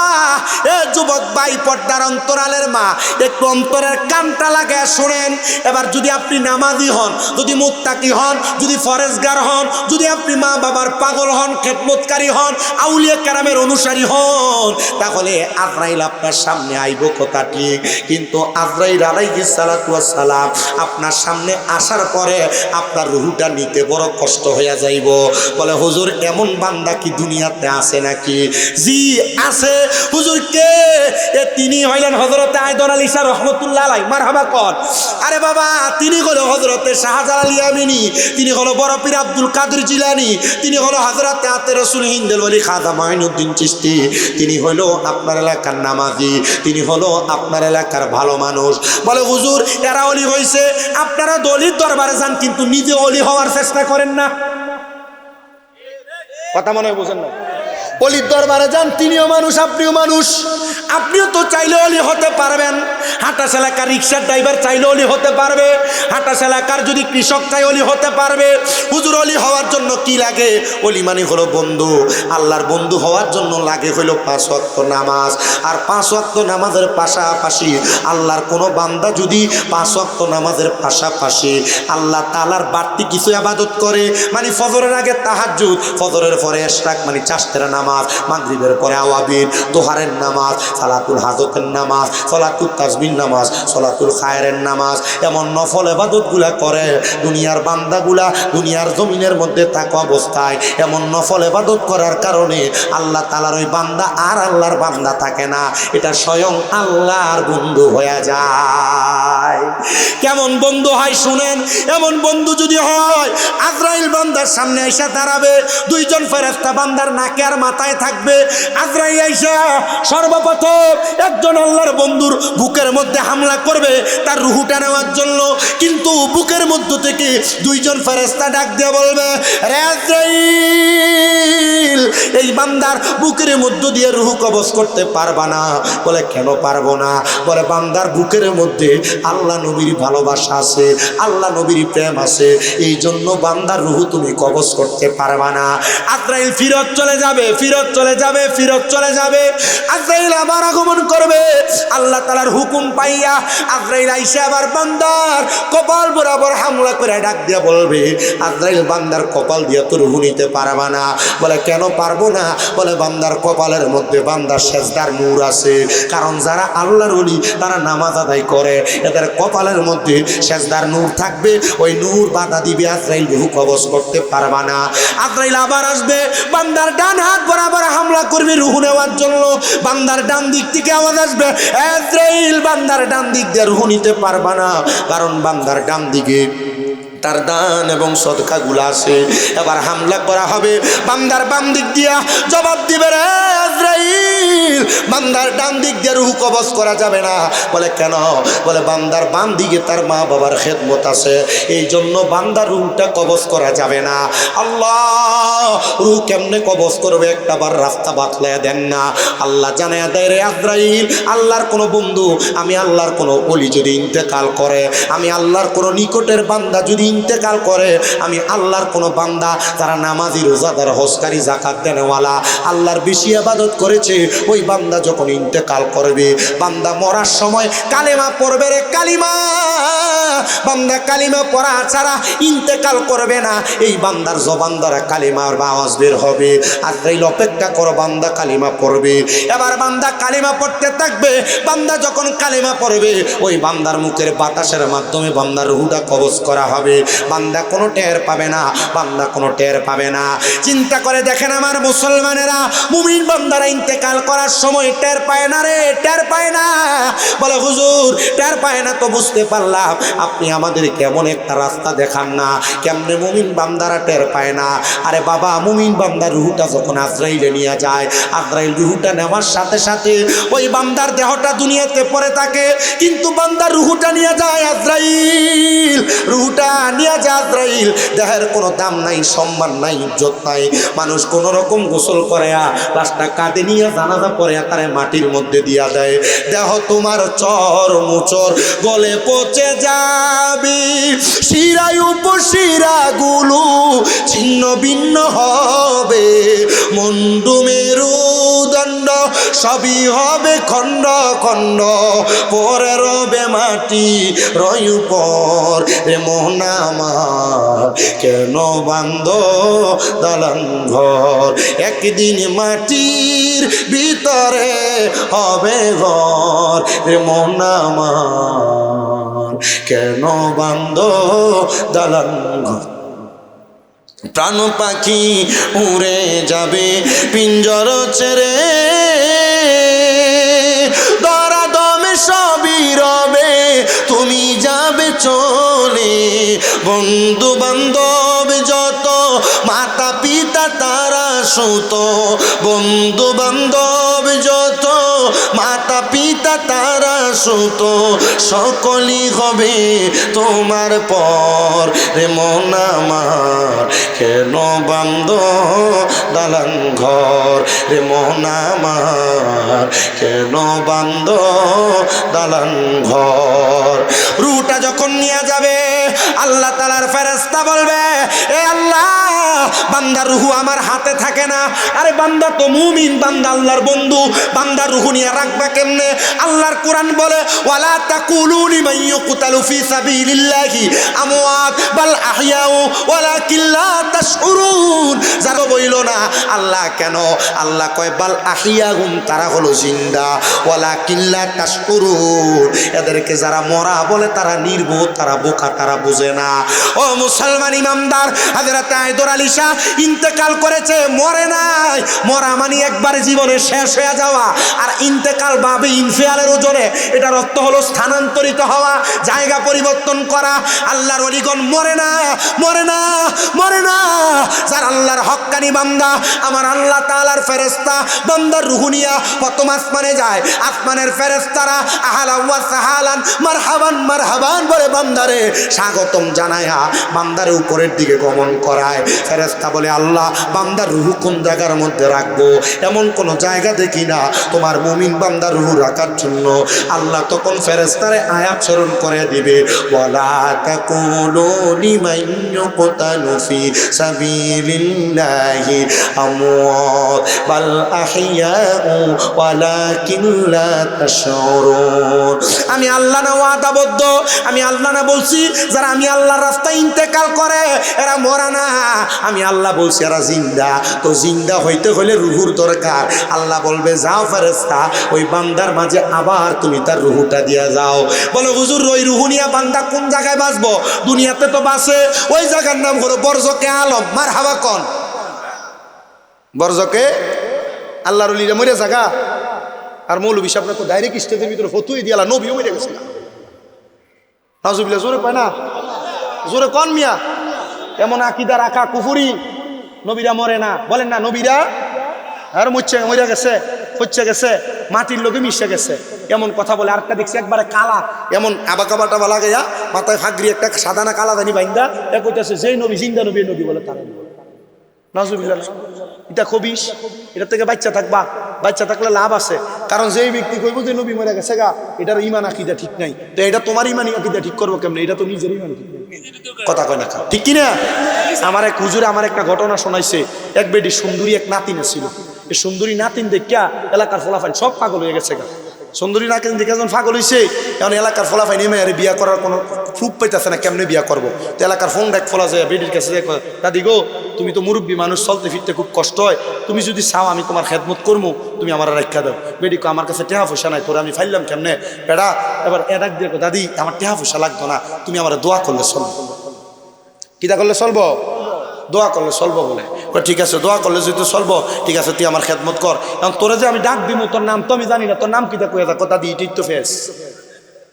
এ যুবক ভাই, পর্দার অন্তরালের মা, একটু অন্তরের কানটা লাগে শুনেন। এবার যদি আপনি নামাজি হন, যদি মুত্তাকি হন, যদি ফরেজগার হন, যদি আপনি মা বাবার পাগল হন, খেদমতকারী হন, আউলিয়া কেরামের অনুসারী হন, তাহলে আজরাইল আপনার সামনে আইব কথা ঠিক, কিন্তু আজরাইল আলাইহিস সালাতু ওয়াস সালাম আপনার সামনে আসার পরে আপনার রুহটা নিতে বড় কষ্ট হইয়া যাইব। বলে হুজুর এমন বান্দা কি দুনিয়াতে আছে নাকি? জি আছে। হুজুর কে? তিনি হইলেন হযরতে আয়দর আলী শাহ রহমতুল্লাহ আলাইহি, মারহাবা কর। আরে বাবা, তিনি হলো হযরতে শাহজালাল ইয়ামিনী, তিনি হলো বড় পীর আব্দুল কাদের জিলানী, তিনি হলো হযরতে আতে রাসূল হিন্দেল ওলি খাজা মাইনুদ্দিন চিশতি, তিনি হলো আপনার এলাকার নামাজি, তিনি হলো আপনার এলাকার ভালো মানুষ। বলে হুজুর এরা ওলি হইছে, আপনারা দলিত দরবারে যান কিন্তু নিজে ওলি হওয়ার চেষ্টা করেন না। কথা মনে হয় বুঝেন না? অলির দরবারে যান, তিনিও মানুষ আপনিও মানুষ, আপনিও তো চাইলে অলি হতে পারবেন। হাটাস এলাকার রিক্সার ড্রাইভার চাইলে অলি হতে পারবে, হাটাস এলাকার যদি কৃষক চাই অলি হতে পারবে। হুজুর অলি হওয়ার জন্য কি লাগে? অলি মানে হলো বন্ধু। আল্লাহর বন্ধু হওয়ার জন্য লাগে হলো 5 ওয়াক্ত নামাজ। আর 5 ওয়াক্ত নামাজের পাশাপাশি আল্লাহর কোনো বান্দা যদি 5 ওয়াক্ত নামাজের পাশাপাশি আল্লাহ তাআলার বাড়তি কিছু ইবাদত করে, মানে ফজরের আগে তাহাজ্জুদ, ফজরের পরে ইশরাক মানে চাষতেরা নামাজ, মাগরিবের পরে আওয়াবির, দোহারের নামাজ, সালাতুল হাজতের নামাজ, সালাতুল তাসবিহ নামাজ, সালাতুল খায়রের নামাজ, এমন নফল ইবাদতগুলা করে দুনিয়ার বান্দাগুলা দুনিয়ার জমিনের মধ্যে থাকা অবস্থায় এমন নফল ইবাদত করার কারণে আল্লাহ তাআলার ওই বান্দা আর আল্লাহর বান্দা থাকে না, এটা স্বয়ং আল্লাহর বন্ধু হয়ে যায়। কেমন বন্ধু হয় শুনেন। এমন বন্ধু যদি হয়, আজরাইল বান্দার সামনে এসে দাঁড়াবে, দুইজন ফেরেশতা বান্দার নাকে আর মাথায় থাকবে। আজরাইল আইসা সর্বপ্রথম একজন আল্লাহর বন্ধুর বুকের মধ্যে হামলা করবে তার রুহুটা নেওয়ার জন্য, কিন্তু বুকের মধ্য থেকে দুইজন ফেরেশতা ডাক দিয়ে বলবে, রে আজরাইল, এই বান্দার বুকের মধ্য দিয়ে রুহু কবজ করতে পারবা না। বলে কেন পারবো না? বলে বান্দার বুকের মধ্যে আল্লাহ নবীর ভালোবাসা আছে, আল্লাহ নবীর প্রেম আছে, এই জন্য বান্দার রুহু তুমি কবজ করতে পারবা না। আজরাইল ফিরত চলে যাবে, ফিরত চলে যাবে, ফিরত চলে যাবে। আজরাইল আবার আগমন করবে আল্লাহ তাআলার হুকুম পাইয়া। আজরাইল আইসা আবার বান্দার কপাল বরাবর হামলা করে ডাক দিয়া বলবে, আজরাইল বান্দার কপাল দিয়া তো রুহু নিতে পারবা না। বলে কেন পারবো না? বলে বান্দার কপালের মধ্যে বান্দার সেজদার নূর আছে, কারণ যারা আল্লাহর ওলি তারা নামাজ আদায় করে, এদের কপালের মধ্যে সেজদার নূর থাকবে, ওই নূর বাধা দিবে, আজরাইল রুহু কবজ করতে পারবা না। আজরাইল আবার আসবে, বান্দার ডান হাত বরাবর হামলা করবে রুহু নেওয়ার জন্য। বান্দার ডান দিক থেকে আওয়াজ আসবে, আজরাইল বান্দার ডান দিক দিয়ে রুহু নিতে পারবা না, কারণ বান্দার ডান দিকে তার দান এবং সদকাগুলো আছে। এবার হামলা করা হবে, বান্দার বাম দিক দিয়া জবাব দিবে, রে আজরাইল বান্দার ডান দিক দিয়ে রুহু কবজ করা যাবে না। বলে কেন? বলে বান্দার বাম দিকে তার মা বাবার খেদমত আছে, এই জন্য বান্দার রুহটা কবজ করা যাবে না। আল্লাহ রুহ কেমনে কবজ করবে? একটা বার রাস্তা বাতলায় দেন না। আল্লাহ জানায়া দেয়, রে আজরাইল, আল্লাহর কোনো বন্ধু, আমি আল্লাহর কোনো ওলি যদি ইন্তেকাল করে, আমি আল্লাহর কোনো নিকটের বান্দা যদি ইন্তেকাল করে, আমি আল্লাহর কোনো বান্দা যারা নামাজি রোজাদার হজকারী যাকাত দেনেওয়ালা আল্লাহর বেশি ইবাদত করেছে, ওই বান্দা যখন ইন্তেকাল করবে, বান্দা মরার সময় কালেমা পড়বে রে, কালিমা। বান্দা কালিমা পড়া ছাড়া ইন্তেকাল করবে না। এই বান্দার জবান দ্বারা কালিমার আওয়াজ বের হবে। আজরাইল অপেক্ষা করো, বান্দা কালিমা পড়বে। এবার বান্দা কালিমা পড়তে থাকবে। বান্দা যখন কালিমা পড়বে, ওই বান্দার মুখের বাতাসের মাধ্যমে বান্দার রুহটা কবজ করা হবে। বান্দা কোনো টের পাবে না, বান্দা কোনো টের পাবে না। চিন্তা করে দেখেন আমার মুসলমানেরা, মুমিন বান্দারা ইন্তেকাল করার সময় টের পায় না রে, টের পায় না। বলে হুজুর টের পায় না তো বুঝতে পারলাম, আপনি আমাদের কেমন একটা রাস্তা দেখান না, কেমনে মুমিন বান্দারা টের পায় না। আরে বাবা, মুমিন বান্দার রুহটা যখন আজরাইলে নিয়ে যায়, আজরাইল রুহটা নেওয়ার সাথে সাথে ওই বান্দার দেহটা দুনিয়াতে পড়ে থাকে, কিন্তু বান্দার রুহটা নিয়ে যায় আজরাইল, রুহটা নিয়ে যায় আজরাইল। দেহের কোনো দাম নাই, সম্মান নাই, ইজ্জত নাই। মানুষ কোন রকম গোসল করে লাশটা কাঁধে নিয়ে জানাজা পরে তারে মাটির মধ্যে দিয়া দেয়। দেহ তোমার চর মুচর গলে পচে যাবে, শিরায় উপশিরা গুলো ছিন্ন ভিন্ন হবে, মুন্ডু মেরুদণ্ড সবই হবে খণ্ড খণ্ড, পরে রবে মাটি রয় উপর। রে মন আমার কেন বান্ধ দালান ঘর, একদিন মাটির ভিতরে হবে ঘর। রে মন আমার কেন বান্ধ দালান ঘর। প্রাণ পাখি উড়ে যাবে পিঞ্জর ছেড়ে, দরা দমে সবই রবে তুমি যাবে চলে। বন্ধু বান্ধব যত মাতা পিতা তারা সুত, বন্ধু বান্ধব যত মাতা পিতা তারা সুত, সকলই হবে তোমার পর। রে মন আমার কেন বান্ধ দালান ঘর, রে মন আমার কেন বান্ধ দালান ঘর। রুটা যখন নিয়ে যাবে, আল্লাহ তাআলার ফেরেশতা বলবে, এ আল্লাহ, বান্দার রুহু আমার হাতে থাকে না। আরে বান্দা তো মুমিন, বান্দা আল্লাহর বন্ধু, বান্দার রুহু নিয়ে রাখবা কেমনে? আল্লাহর কোরআন বলে, ওয়ালা তাকুলু লিমান ইউকতালু ফি সাবিলিল্লাহি আমওয়াত বাল আহইয়াউ ওয়ালাকিন লা তাশউরুন। যারা বইল না আল্লাহ কেন, আল্লাহ কয় বাল আহইয়াহুম, তারা হলো জিন্দা, ওয়ালাকিন লা তাশউরুন, এদেরকে যারা মরা বলে তারা নির্বোধ, তারা বোকা, তারা বুঝে না। ও মুসলমান ইমামদার, হযরত আয়দর আলী শাহ ইন্তেকাল করেছে, মরে নাই। মরা মানে একবার জীবনে শেষ হয়ে যাওয়া, আর ইন্তেকাল বাবে ইনফিয়ালের ওজনে, এটার অর্থ হলো স্থানান্তরিত হওয়া, জায়গা পরিবর্তন করা। আল্লাহর ওলিগণ মরে না, মরে না, মরে না। যার আল্লাহর হক্কানি বান্দা, আমার আল্লাহ তাআলার ফেরেশতা বান্দার রূহ নিয়া প্রথম আসমানে যায়। আসমানের ফেরেশতারা আহলা ওয়া সাহালান মারহাবান মারহাবান বলে বান্দারে স্বাগতম জানায়া বান্দারে উপরের দিকে গমন করায়। ফেরেশতা বলে, আল্লাহ, বান্দার রূহ কোন জায়গার মধ্যে রাখবো? এমন কোন জায়গা দেখি না তোমার মুমিন বান্দার রূহ রাখার জন্য। আল্লাহ তখন ফেরেশতারে আয়াত স্মরণ করে দিবে, ওয়ালা তাকুলু লিমান ইউকতালু ফি সাবিলিল্লাহি আমওয়াত বাল আহইয়াউ ওয়ালাকিন লা তাশউরুন। আমি আল্লাহ না ওয়াদাবদ্ধ, আমি আল্লাহ না বলছি যারা আমি আল্লাহর রাস্তায় ইন্তেকাল করে এরা মরা না। আমি আল্লাহ বলছি এরা জিন্দা। তো জিন্দা হইতে হলে রুহুর দরকার। আল্লাহ বলবে, যাও ফেরেশতা, ওই বান্দার মাঝে আবার তুমি তার রুহুটা দিয়া যাও। বলে, হুজুর, ওই রুহু নিয়া বান্দা কোন জায়গায় বাঁচবো? দুনিয়াতে তো বাঁচে, ওই জায়গার নাম হলো বরজকে আলম। মারহাবা কোন বরজকে আল্লাহর ওলিরা মরে জায়গা। আর মৌলভী সাহেবরা তো ডাইরেক্ট স্টেজের ভিতরে ফতুই দিয়ালা, নবীও মরে গেছে। নাজুবিল্লাহ, জোরে পায় না, জোরে কন মিয়া। এমন আকিদা রাখা কুফুরি। নবীরা মরে না, বলেন না নবীরা আর মরে গেছে, হচ্ছে গেছে, মাটির লোকে মিশে গেছে, এমন কথা বলে। আরেকটা দেখছি একবারে কালা, এমন আবাকাবাটা বলা গেয়া মাথায় ফাগরি একটা সাদানা কালা দানি বাইন্দা, এক হইতেছে যেই নবী জিন্দা নবী নবী বলে তারা। নাজুবিল্লাহ, এটা খবিস। এটা থেকে বাচ্চা থাকবা, বাচ্চা থাকলে লাভ আছে। কারণ যেই ব্যক্তি কইব যে নবী মরে গেছে গা, এটার ইমান আকিদা ঠিক নাই, তো এটা তোমার ইমান আকিদা ঠিক করবো কেমনে? এটা তো নিজের ইমান ঠিক নাই। কথা কয় না, ঠিক কিনা? আমার এক হুজুরে আমার একটা ঘটনা শোনাইছে। এক বেডি সুন্দরী এক নাতিন ছিল। এই সুন্দরী নাতিন দেখিয়া এলাকার ফলাফাইন সব পাগল হয়ে গেছে। সুন্দরী নাতিন দেখে যখন পাগল হয়েছে, এখন এলাকার ফলাফাইন মেয়ের বিয়া করার কোনো প্রুফ পাইতেছে না, কেমনে বিয়া করবো। তো এলাকার ফোন দেখ ফলা যায় বেডির কাছে, দাদি গো তুমি তো মুরব্বী মানুষ, চলতে ফিরতে খুব কষ্ট হয়, তুমি যদি চাও আমি তোমার খেদমত করবো, তুমি আমার রাখা দাও। বেডি কো আমার কাছে টেহা পয়সা নাই, তোরা আমি ফাইলাম কেমনে বেড়া। এবার এডাক দিয়ে দাদি আমার টেহা পয়সা লাগতো না, তুমি আমার দোয়া করলে চলবো। কিতা করলে চলবো? দোয়া করলে চলবো বলে। ঠিক আছে দোয়া করলে যেহেতু চলবো, ঠিক আছে তুই আমার খেদমত কর। এখন তোরা যে আমি ডাক দিব, তোর নাম তো আমি জানি না, তোর নাম কিতা কয়ে থাকো? দাদি এটাই তো ফেস।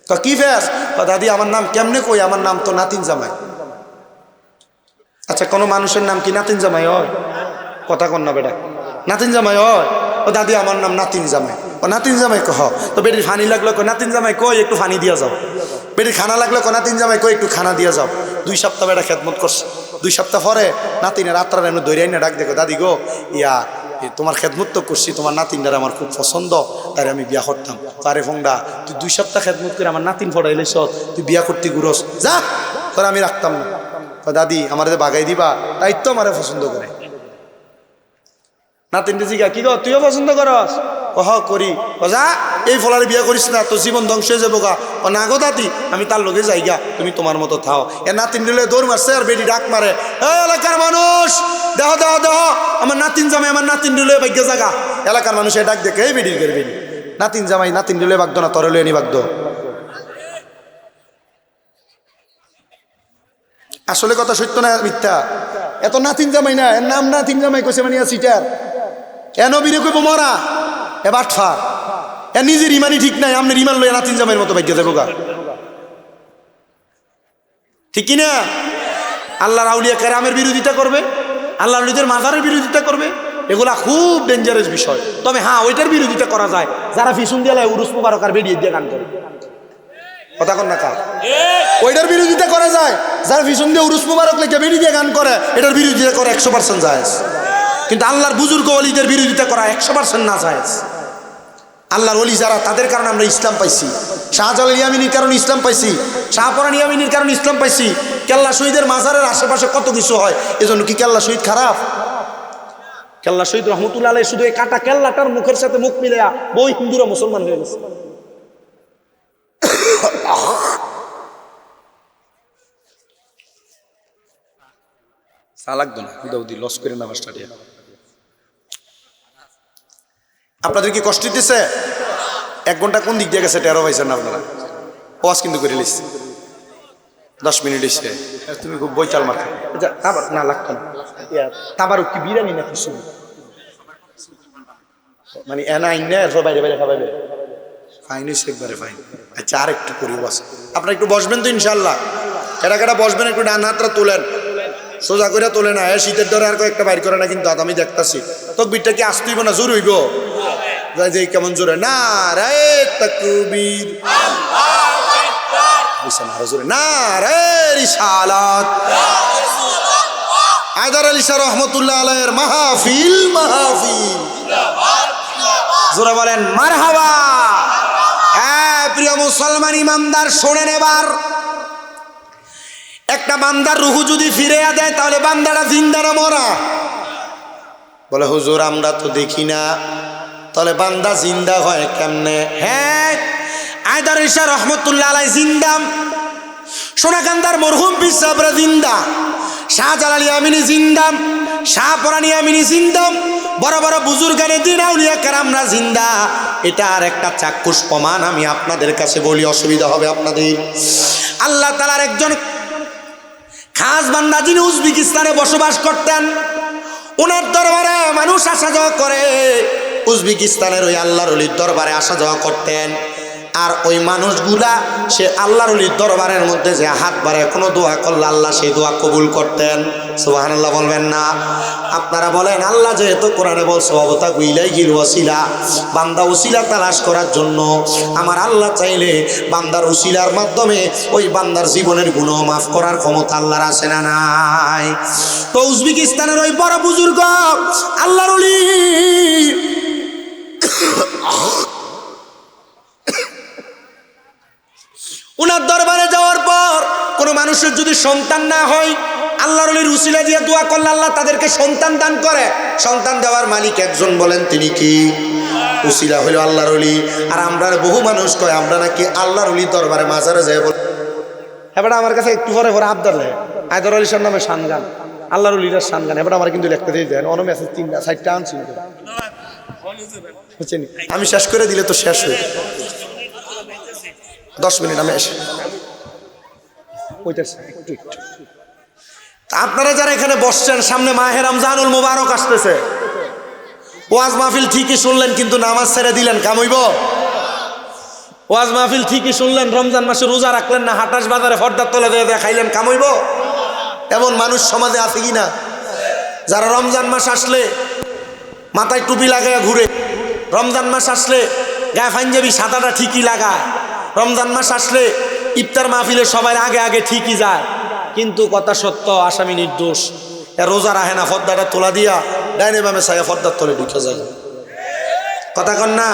তো কি ফেস? দাদি আমার নাম কেমনে কই? আমার নাম তো নাতিন জামাই। আচ্ছা কোনো মানুষের নাম কি নাতিন জামাই হয়? কথা কন না বেটা, নাতিন জামাই হয়? ও দাদি আমার নাম নাতিন জামাই। ও নাতিন জামাই কহ। তো বেটির ফানি লাগলো, নাতিন জামাই কই একটু ফানি দিয়া যাও। বেটির খানা লাগলো, নাতিন জামাই কই একটু খানা দিয়া যাও। 2 সপ্তাহ বেটা খেদমত করছে। 2 সপ্তাহ পরে নাতিনের আত্রার এমনি দৈরাই না ডাক দেখো, দাদি গো ইয়া তোমার খেদমত তো করছি, তোমার নাতিনটার আমার খুব পছন্দ, তাই আমি বিয়া করতাম। তারে ফোনটা তুই 2 সপ্তাহ খেদমত করে আমার নাতিন ফটাইলেছ, তুই বিয়া করতে গুরস যা, তোর আমি রাখতাম না। দাদি আমার বাগাই দিবা, তাই তো আমার পছন্দ করে। নাতিনটা জিগা কি গো তুইও পছন্দ করস? কহ করি। যা এই ফলারে বিয়া করিস না, তোর জীবন ধ্বংস হয়ে যাবো গা। ও না গো দাদি আমি তার লগে যাই গা, তুমি তোমার মতো থাও। এ নাতিন দিলে দৌড় মারছে আর বেটি ডাক মারে, এলাকার মানুষ দেহ দেহ দেহ আমার নাতিন জামাই, আমার নাতিন দিলে ভাগ্য জাগা। এলাকার মানুষ ডাক দেখে এই বেটির বের বেটি নাতিন জামাই, নাতিন দিলে বাগদ না, তরে লয়ে নি বাগদ। আসলে কথা সত্য না মিথ্যা? এত নাতিন জামাই না, এর নাম নাতিন জামাই কইছে মানে সিটার। এন বিরে কইব মরা, এ বাটফা, এ নিজের ইমানই ঠিক নাই, আপনি ইমান লইয়া নাতিন জামাইয়ের মতো ভাগ্য দেবো গা। ঠিক কিনা? আল্লাহর আউলিয়া কেরামের বিরোধিতা করবে, আল্লাহর ওলিদের মাজারের বিরোধিতা করবে, এগুলা খুব ডেঞ্জারাস বিষয়। তবে হ্যাঁ ওইটার বিরোধিতা করা যায় যারা ফিসুন দিয়ে উরুস মুবারক আর বেরিয়ে দিয়ে গান করে। কথা কন না কা? ওইটার বিরোধিতা করা যায় যারা ফিসুন দিয়ে উরুস মুবারক লেগে বেরিয়ে দিয়ে গান করে, এটার বিরোধিতা করে 100% জায়েজ। কিন্তু আল্লাহর বুজুর্গ ওলিদের বিরোধিতা করা 100% না জায়েজ। আল্লাহর ওলি যারা, তাদের কারণে আমরা ইসলাম পাইছি। শাহজালাল ইয়ামিনীর কারণে ইসলাম পাইছি, শাহপরান ইয়ামিনীর কারণে ইসলাম পাইছি। কেল্লা শহীদের মাজারের আশেপাশে কত কিছু হয়, এজন্য কি কেল্লা শহীদ খারাপ? কেল্লা শহীদ রহমতুল্লাহ আলাইহি শুধু এই কাটা কেল্লাটার মুখের সাথে মুখ মিলাইয়া বই হিন্দুরা মুসলমান হয়ে গেছে। লাগতো না উদি লস করে না স্টাডিয়া। আপনাদের কি কষ্ট দিতেছে? 1 ঘন্টা কোন দিক দিয়ে গেছে টেরো পাইছেন না আপনারা? ওয়াজ কিন্তু করে লিখছি 10 মিনিট এসে তুমি খুব বইচাল মাথা আবার না লাগতো না। তাবারও কি বিরিয়ানি না কিছু মানে এনা আইন বাইরে বাইরে খাবাইবে ফাইন হয়েছে একবারে ফাইন। আচ্ছা আর একটু করি ওয়াজ, আপনারা একটু বসবেন তো ইনশাল্লাহ? কেটা কেটা বসবেন? একটু ডান হাতটা তোলেন, সোজা করে তোলে না, শীতের ডরে আর কয়েকটা বাইর করে না কিন্তু আমি দেখতাছি। তকবীরটা কি আসতেইব না জোর হইব? যাই যাই কেমন জোরে না রে তাকবীর, আরো জোরে না রে রিসালাত। হায়দার আলী শাহ রহমতুল্লাহ আলাইহির মাহফিল মাহফিল, জোরে বলেন মারহাবা। হ্যাঁ প্রিয় মুসলমান ইমানদার শোনেন, এবার একটা বান্দার রুহু যদি ফিরে দেয় তাহলে বান্দাটা জিন্দা না মরা? বলে হুজুর আমরা তো দেখি না, তাহলে বান্দা জিন্দা হয় কেমনে? হ্যাঁ হায়দার আলী শাহ রহমতুল্লাহ আলাইহি জিন্দা, সোনাকান্দার মরহুম পীর সাহেবরা জিন্দা, শাহজালাল ইয়ামিনী জিন্দা, শাহপরান ইয়ামিনী জিন্দা, বড় বড় বুজুর্গানে দিন আউলিয়া কেরামরা জিন্দা। এটা আর একটা চাক্ষুষ প্রমাণ আমি আপনাদের কাছে বলি, অসুবিধা হবে আপনাদের। আল্লাহ তাআলার একজন খাস বান্দা যিনি উজবেকিস্তানে বসবাস করতেন, ওনার দরবারে মানুষ আসা যাওয়া করে, উজবেকিস্তানের ওই আল্লাহর ওলির দরবারে আসা যাওয়া করতেন। আর ওই মানুষগুলা সে আল্লাহর ওলির দরবারের মধ্যে যে হাত বাড়ায় কোনো দোয়া করলে আল্লাহ সেই দোয়া কবুল করতেন। সুবহানাল্লাহ বলবেন না? আপনারা বলেন আল্লাহ যেহেতু কোরআনে বলছে ওয়াবতাগু ইলাইহিল ওয়াসিলা, বান্দা ওসিলা তালাশ করার জন্য, আমার আল্লাহ চাইলে বান্দার ওসিলার মাধ্যমে ওই বান্দার জীবনের গুনাহ মাফ করার ক্ষমতা আল্লাহর আছে না নাই? তো উজবেকিস্তানের ওই বড় বুজুর্গ আল্লাহর ওলি ওনার দরবারে যাওয়ার পর কোনো মানুষের যদি সন্তান না হয় আল্লাহর ওলির উসিলা দিয়ে দোয়া করলে আল্লাহ তাদেরকে সন্তান দান করে। সন্তান দেওয়ার মালিক একজন, বলেন তিনি কি? উসিলা হইল আল্লাহর ওলি। আর আমরা বহু মানুষ কয় আমরা নাকি আল্লাহর ওলির দরবারে মাজারে যাই বলে। এবার আমার কাছে একটু পরে পরে আবদার লাগে আয়দর আলী সার নামে শান গান, আল্লাহর ওলির শান গান। এবার আমার কিন্তু লিখতে দিয়ে দেন অন মেসেজ 3-4টা আনছি, বুঝছেন? আমি শেষ করে দিলে তো শেষ হয়ে 10 মিনিট আমি এসে আপনারা যারা এখানে বসছেন, সামনে মাহে রমজানুল মুবারক আসতেছে। ওয়াজ মাহফিল ঠিকই শুনলেন কিন্তু নামাজ ছেড়ে দিলেন, কামইব? ওয়াজ মাহফিল ঠিকই শুনলেন, রমজান মাসে রোজা রাখলেন না, হাটাস বাজারে ফর্দার তলে দিয়ে খাইলেন, কামইব? এমন মানুষ সমাজে আছে কি না? যারা রমজান মাস আসলে মাথায় টুপি লাগায় ঘুরে, রমজান মাস আসলে গায়ে পাঞ্জাবি সাদাটা ঠিকই লাগায়, রমজান মাস আসলে ইফতার মাহফিলে সবাই আগে আগে ঠিকই যায়, কিন্তু কথা সত্য আসামি নির্দোষ। রোজা রাখে না, ফর্দাটা তোলা দিয়া ডাইনে বামে ছায়া ফর্দার তলে ঢুকে যায়। কথা কন না?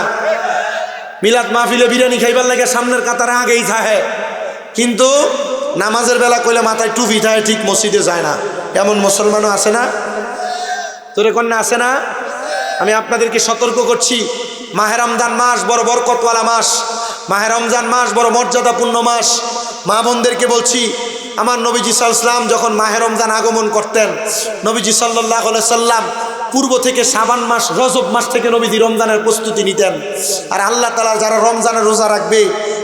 মিলাদ মাহফিলে বিরিয়ানি খাইবার লাগে সামনের কাতারে আগেই থাকে, কিন্তু নামাজের বেলা কইলে মাথায় টুপি থাকে, ঠিক মসজিদে যায় না। এমন মুসলমানও আছে না? তোরে কন্যা আছে না? আমি আপনাদেরকে সতর্ক করছি, মাহে রমজান মাস বড় বরকতওয়ালা মাস, মাহে রমজান মাস বড় মর্যাদাপূর্ণ মাস। মা বোনদেরকে বলছি, আমার নবীজি সাল্লাল্লাহু আলাইহি ওয়াসাল্লাম যখন মাহে রমজান আগমন করতেন, নবীজি সাল্লাল্লাহু আলাইহি সাল্লাম পূর্ব থেকে শাবান মাস, রজব মাস থেকে নবীজি রমজানের প্রস্তুতি নিতেন। আর আল্লাহ তাআলা যারা রমজানের রোজা রাখবে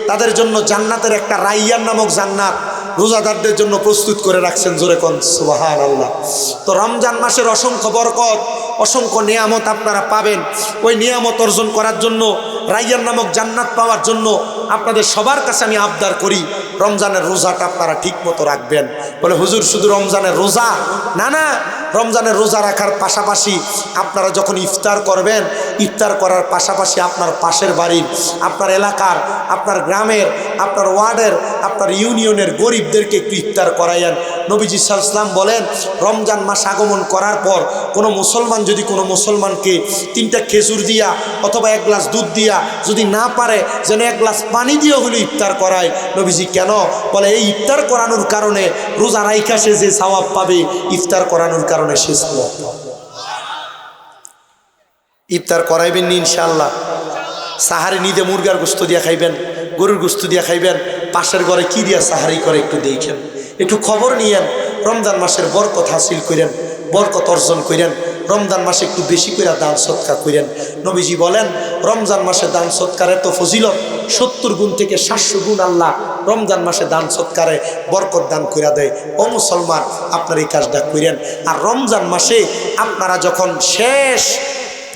তাদের জন্য জান্নাতের একটা রাইয়ান নামক জান্নাত রোজাদারদের জন্য প্রস্তুত করে রাখছেন। জোরে কোন সুবহানাল্লাহ। তো রমজান মাসের অসংখ্য বরকত, অসংখ্য নিয়ামত আপনারা পাবেন। ওই নিয়ামত অর্জন করার জন্য, রাইয়ান নামক জান্নাত পাওয়ার জন্য আপনাদের সবার কাছে আমি আবদার করি, রমজানের রোজাটা আপনারা ঠিক মতো রাখবেন। বলে হুজুর শুধু রমজানের রোজা? না না, রমজানের রোজা রাখার পাশাপাশি আপনারা যখন ইফতার করবেন, ইফতার করার পাশাপাশি আপনার পাশের বাড়ির, আপনার এলাকার, আপনার গ্রামের, আপনার ওয়ার্ডের, আপনার ইউনিয়নের গরিবদেরকে একটু ইফতার করাইয়েন। নবীজি সাল্লাল্লাহু আলাইহি ওয়াসাল্লাম বলেন, রমজান মাস আগমন করার পর কোনো মুসলমান যদি কোনো মুসলমানকে 3টা খেজুর দিয়া অথবা 1 গ্লাস দুধ দিয়া, যদি না পারে যেন 1 গ্লাস পানি দিয়ে হলে ইফতার করায়। নবীজি কেন? বলে এই ইফতার করানোর কারণে রোজা রাইখা সে যে সওয়াব পাবে, ইফতার করানোর কারণে সে সওয়াব পাবে। ইফতার করাইবেন নি ইনশাআল্লাহ? সাহারি নিদে মুরগার গোস্ত দিয়া খাইবেন, গরুর গোস্ত দিয়া খাইবেন, পাশের ঘরে কি দিয়া সাহারি করে একটু দেখেন, একটু খবর নিয়েন। রমজান মাসের বরকত হাসিল করেন, বরকত অর্জন করেন। রমজান মাসে একটু বেশি করে দান সৎকার করেন। নবীজি বলেন, রমজান মাসে দান সৎকারে তো ফজিলত 70 গুণ থেকে 700 গুণ আল্লাহ রমজান মাসে দান সৎকারে বরকত দান করে দেয়। ও মুসলমান, আপনার এই কাজটা করেন। আর রমজান মাসে আপনারা যখন শেষ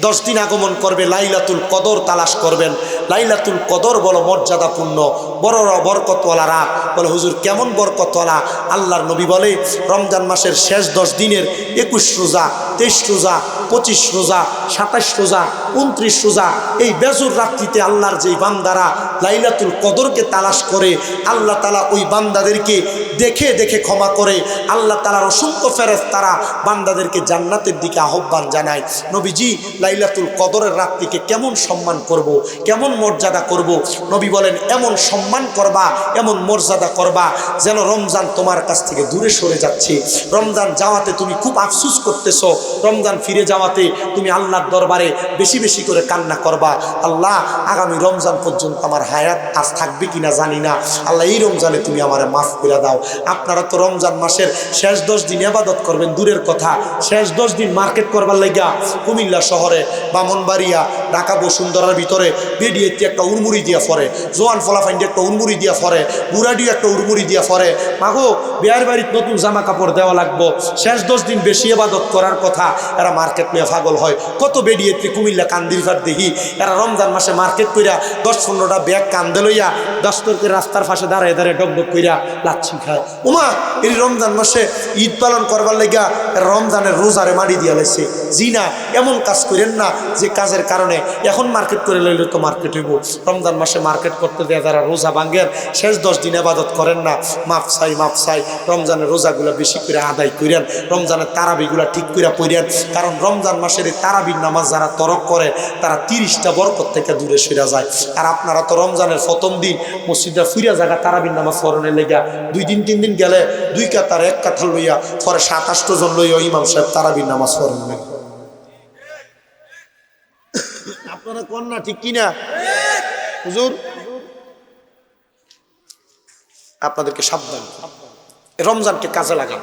10 দিন আগমন করবে, লাইলাতুল কদর তালাশ করবেন। লাইলাতুল কদর বড় মর্যাদাপূর্ণ, বড় বরকতওয়ালা রাত। বলে হুজুর কেমন বরকতওয়ালা? আল্লাহর নবী বলে, রমজান মাসের শেষ 10 দিনের 21 রোজা, 23 রোজা, 25 রোজা, 27 রোজা, 29 রোজা, এই বেজুর রাত্রিতে আল্লাহর যেই বান্দারা লাইলাতুল কদরকে তালাশ করে, আল্লাহ তাআলা ওই বান্দাদেরকে দেখে দেখে ক্ষমা করে। আল্লাহ তাআলার অসংখ্য ফেরেশতারা বান্দাদেরকে জান্নাতের দিকে আহ্বান জানায়। নবীজি লাইলাতুল কদরের রাত্রিকে কেমন সম্মান করব, কেমন মর্যাদা করব? নবী বলেন, এমন সম্মান করবা, এমন মর্যাদা করবা যেন রমজান তোমার কাছ থেকে দূরে সরে যাচ্ছে। রমজান যাওয়াতে তুমি খুব আফসোস করতেছো, রমজান ফিরে যাওয়াতে তুমি আল্লাহর দরবারে বেশি বেশি করে কান্না করবা। আল্লাহ, আগামী রমজান পর্যন্ত আমার হায়াত আজ থাকবে কিনা জানি না, আল্লাহ এই রমজানে তুমি আমারে মাফ করে দাও। আপনারা তো রমজান মাসের শেষ 10 দিন ইবাদত করবেন দূরের কথা, শেষ 10 দিন মার্কেট করবার লাগিয়া কুমিল্লা শহরে, বামনবাড়িয়া, ঢাকা বসুন্ধরার ভিতরে বেডিয়েতে একটা উড়মুড়ি দিয়া ফরে, জোয়ান ফলাফাইন্ডে একটা উড়মুড়ি দিয়া ফরে, বুড়াডিও একটা উড়মুড়ি দিয়া ফরে। মাগো, বিয়ার বাড়িতে নতুন জামা কাপড় দেওয়া লাগবো, শেষ 10 দিন বেশি ইবাদত করার কথা, এরা মার্কেট নিয়ে পাগল হয়। কত বেডিয়েতে কুমিল্লা কান্দির ফাট দেখি, এরা রমজান মাসে মার্কেট কইরা 10-15টা ব্যাগ কান্দে লইয়া 10 করে রাস্তার পাশে দাঁড়ায় দাঁড়ায় ডকডক কইরা লাচ্ছি খায়। ওমা, এই রমজান মাসে ঈদ পালন করবার লেগা রমজানের রোজারে মারি দিয়া লাইছে। জি না, এমন কাজ করেন না যে কাজের কারণে এখন মার্কেট করে লইলে তো মার্কেট হইব। রমজান মাসে মার্কেট করতে দেয়া যারা রোজা ভাঙ্গেন, শেষ 10 দিন ইবাদত করেন না, মাফ চাই মাফ চাই। রমজানের রোজাগুলো বেশি করে আদায় করেন, রমজানের তারাবিগুলো ঠিক করে পড়েন। কারণ রমজান মাসের এই তারাবির নামাজ যারা তরক করে তারা 30টা বরকত থেকে দূরে সরে যায়। আর আপনারা তো রমজানের প্রথম দিন মসজিদে ফিরে জায়গা তারাবির নামাজ পড়নের লেগা 2 দিন তিন দিন গেলে 2 কাতার 1 কাতার লইয়া পরে 27 জন লইয়া ইমাম সাহেব তারাবির নামাজ পড়েন না। আপনারা কোন না ঠিক কিনা হুজুর? আপনাদেরকে সাবধান, রমজানকে কাজে লাগান।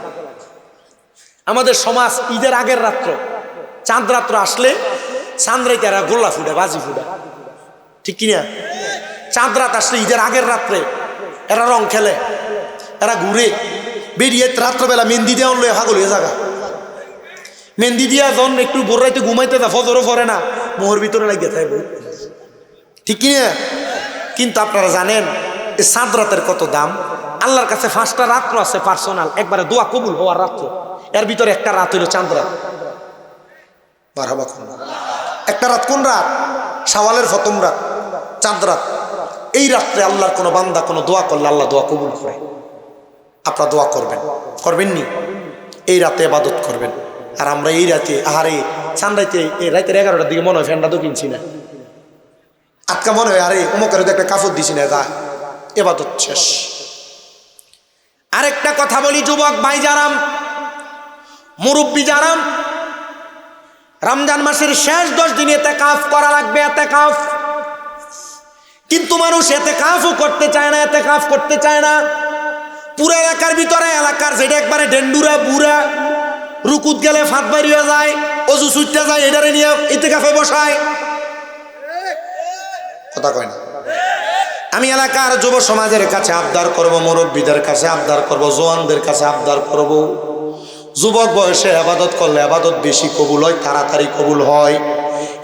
আমাদের সমাজ ঈদের আগের রাত্র, চাঁদ রাত্র আসলে চাঁদরাইতে এরা গোল্লা ফুডে, বাজি ফুডে, ঠিক কিনা? চাঁদ রাত আসলে ঈদের আগের রাত্রে এরা রং খেলে, এরা ঘুরে বেরিয়ে রাত্রবেলা মেহেন্দি দেওয়া লয়ে হাগল হয়ে জায়গা। মেহেন্দি দিয়া যখন একটু ভোর রাইতে ঘুমাইতে যা, ফজরও পড়ে না, মোহর ভিতরে লাগিয়ে থাকবে, ঠিক কিনা? কিন্তু আপনারা জানেন এই চাঁদ রাতের কত দাম? আল্লাহর কাছে 5টা রাত্র আছে পার্সোনাল, একবারে দোয়া কবুল হওয়ার রাত্র। এর ভিতরে একটা রাত হইল চাঁদ রাত। একটা রাত কোন রাত? শাওয়ালের প্রথম রাত, চাঁদ রাত। এই রাত্রে আল্লাহর কোনো বান্দা কোনো দোয়া করলে আল্লাহ দোয়া কবুল করে। আপনারা দোয়া করবেন, করবেননি? এই রাতে ইবাদত করবেন। আর আমরা এই রাতে আহারে চাঁদাইতে এই রাতের 11টার দিকে মনে হয় ফ্যানটা তো কিনছি না, আজকা মনে হয় আরে অমুকের একটা কাপড় দিছি না, যা ইবাদত শেষ। আরেকটা কথা বলি যুবক ভাই যারা, মুরব্বী যারা, রমজান মাসের শেষ 10 দিন ইতিকাফ করা লাগবে, ইতিকাফ। কিন্তু মানুষ ইতিকাফও করতে চায় না, ইতিকাফ করতে চায় না। পুরো এলাকার ভিতরে, এলাকার যেটা একবারে ডেন্ডুরা বুড়া, রুকুত গেলে ফাঁদ বাড়িয়ে যায়, অজু ছুটতে যায়, এটারে নিয়ে ইতিকাফে বসায়, কথা কয় না। আমি এলাকার যুব সমাজের কাছে আবদার করব, মুরব্বীদের কাছে আবদার করব, জওয়ানদের কাছে আবদার করব, যুবক বয়সে ইবাদত করলে ইবাদত বেশি কবুল হয়, তাড়াতাড়ি কবুল হয়।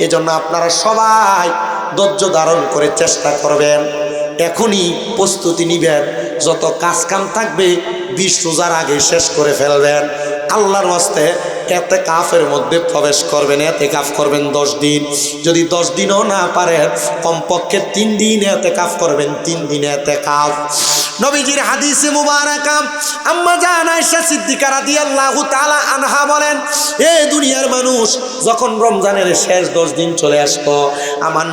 এজন্য আপনারা সবাই ধৈর্য ধারণ করে চেষ্টা করবেন, এখনই প্রস্তুতি নিবেন। যত কাজ কাম থাকবে 20 রোজার আগে শেষ করে ফেলবেন। আল্লাহর ওয়াস্তে ইতিকাফের মধ্যে প্রবেশ করবেন, ইতিকাফ করবেন 10 দিন। যদি 10 দিনও না পারেন কমপক্ষে 3 দিন ইতিকাফ করবেন, 3 দিন ইতিকাফ। নবীজির হাদিসে মুবারাকা আম্মা জান আয়েশা সিদ্দিকা রাদিয়াল্লাহু তাআলা আনহা বলেন, এ দুনিয়ার মানুষ যখন রমজানের শেষ 10 দিন চলে আসতো, আমার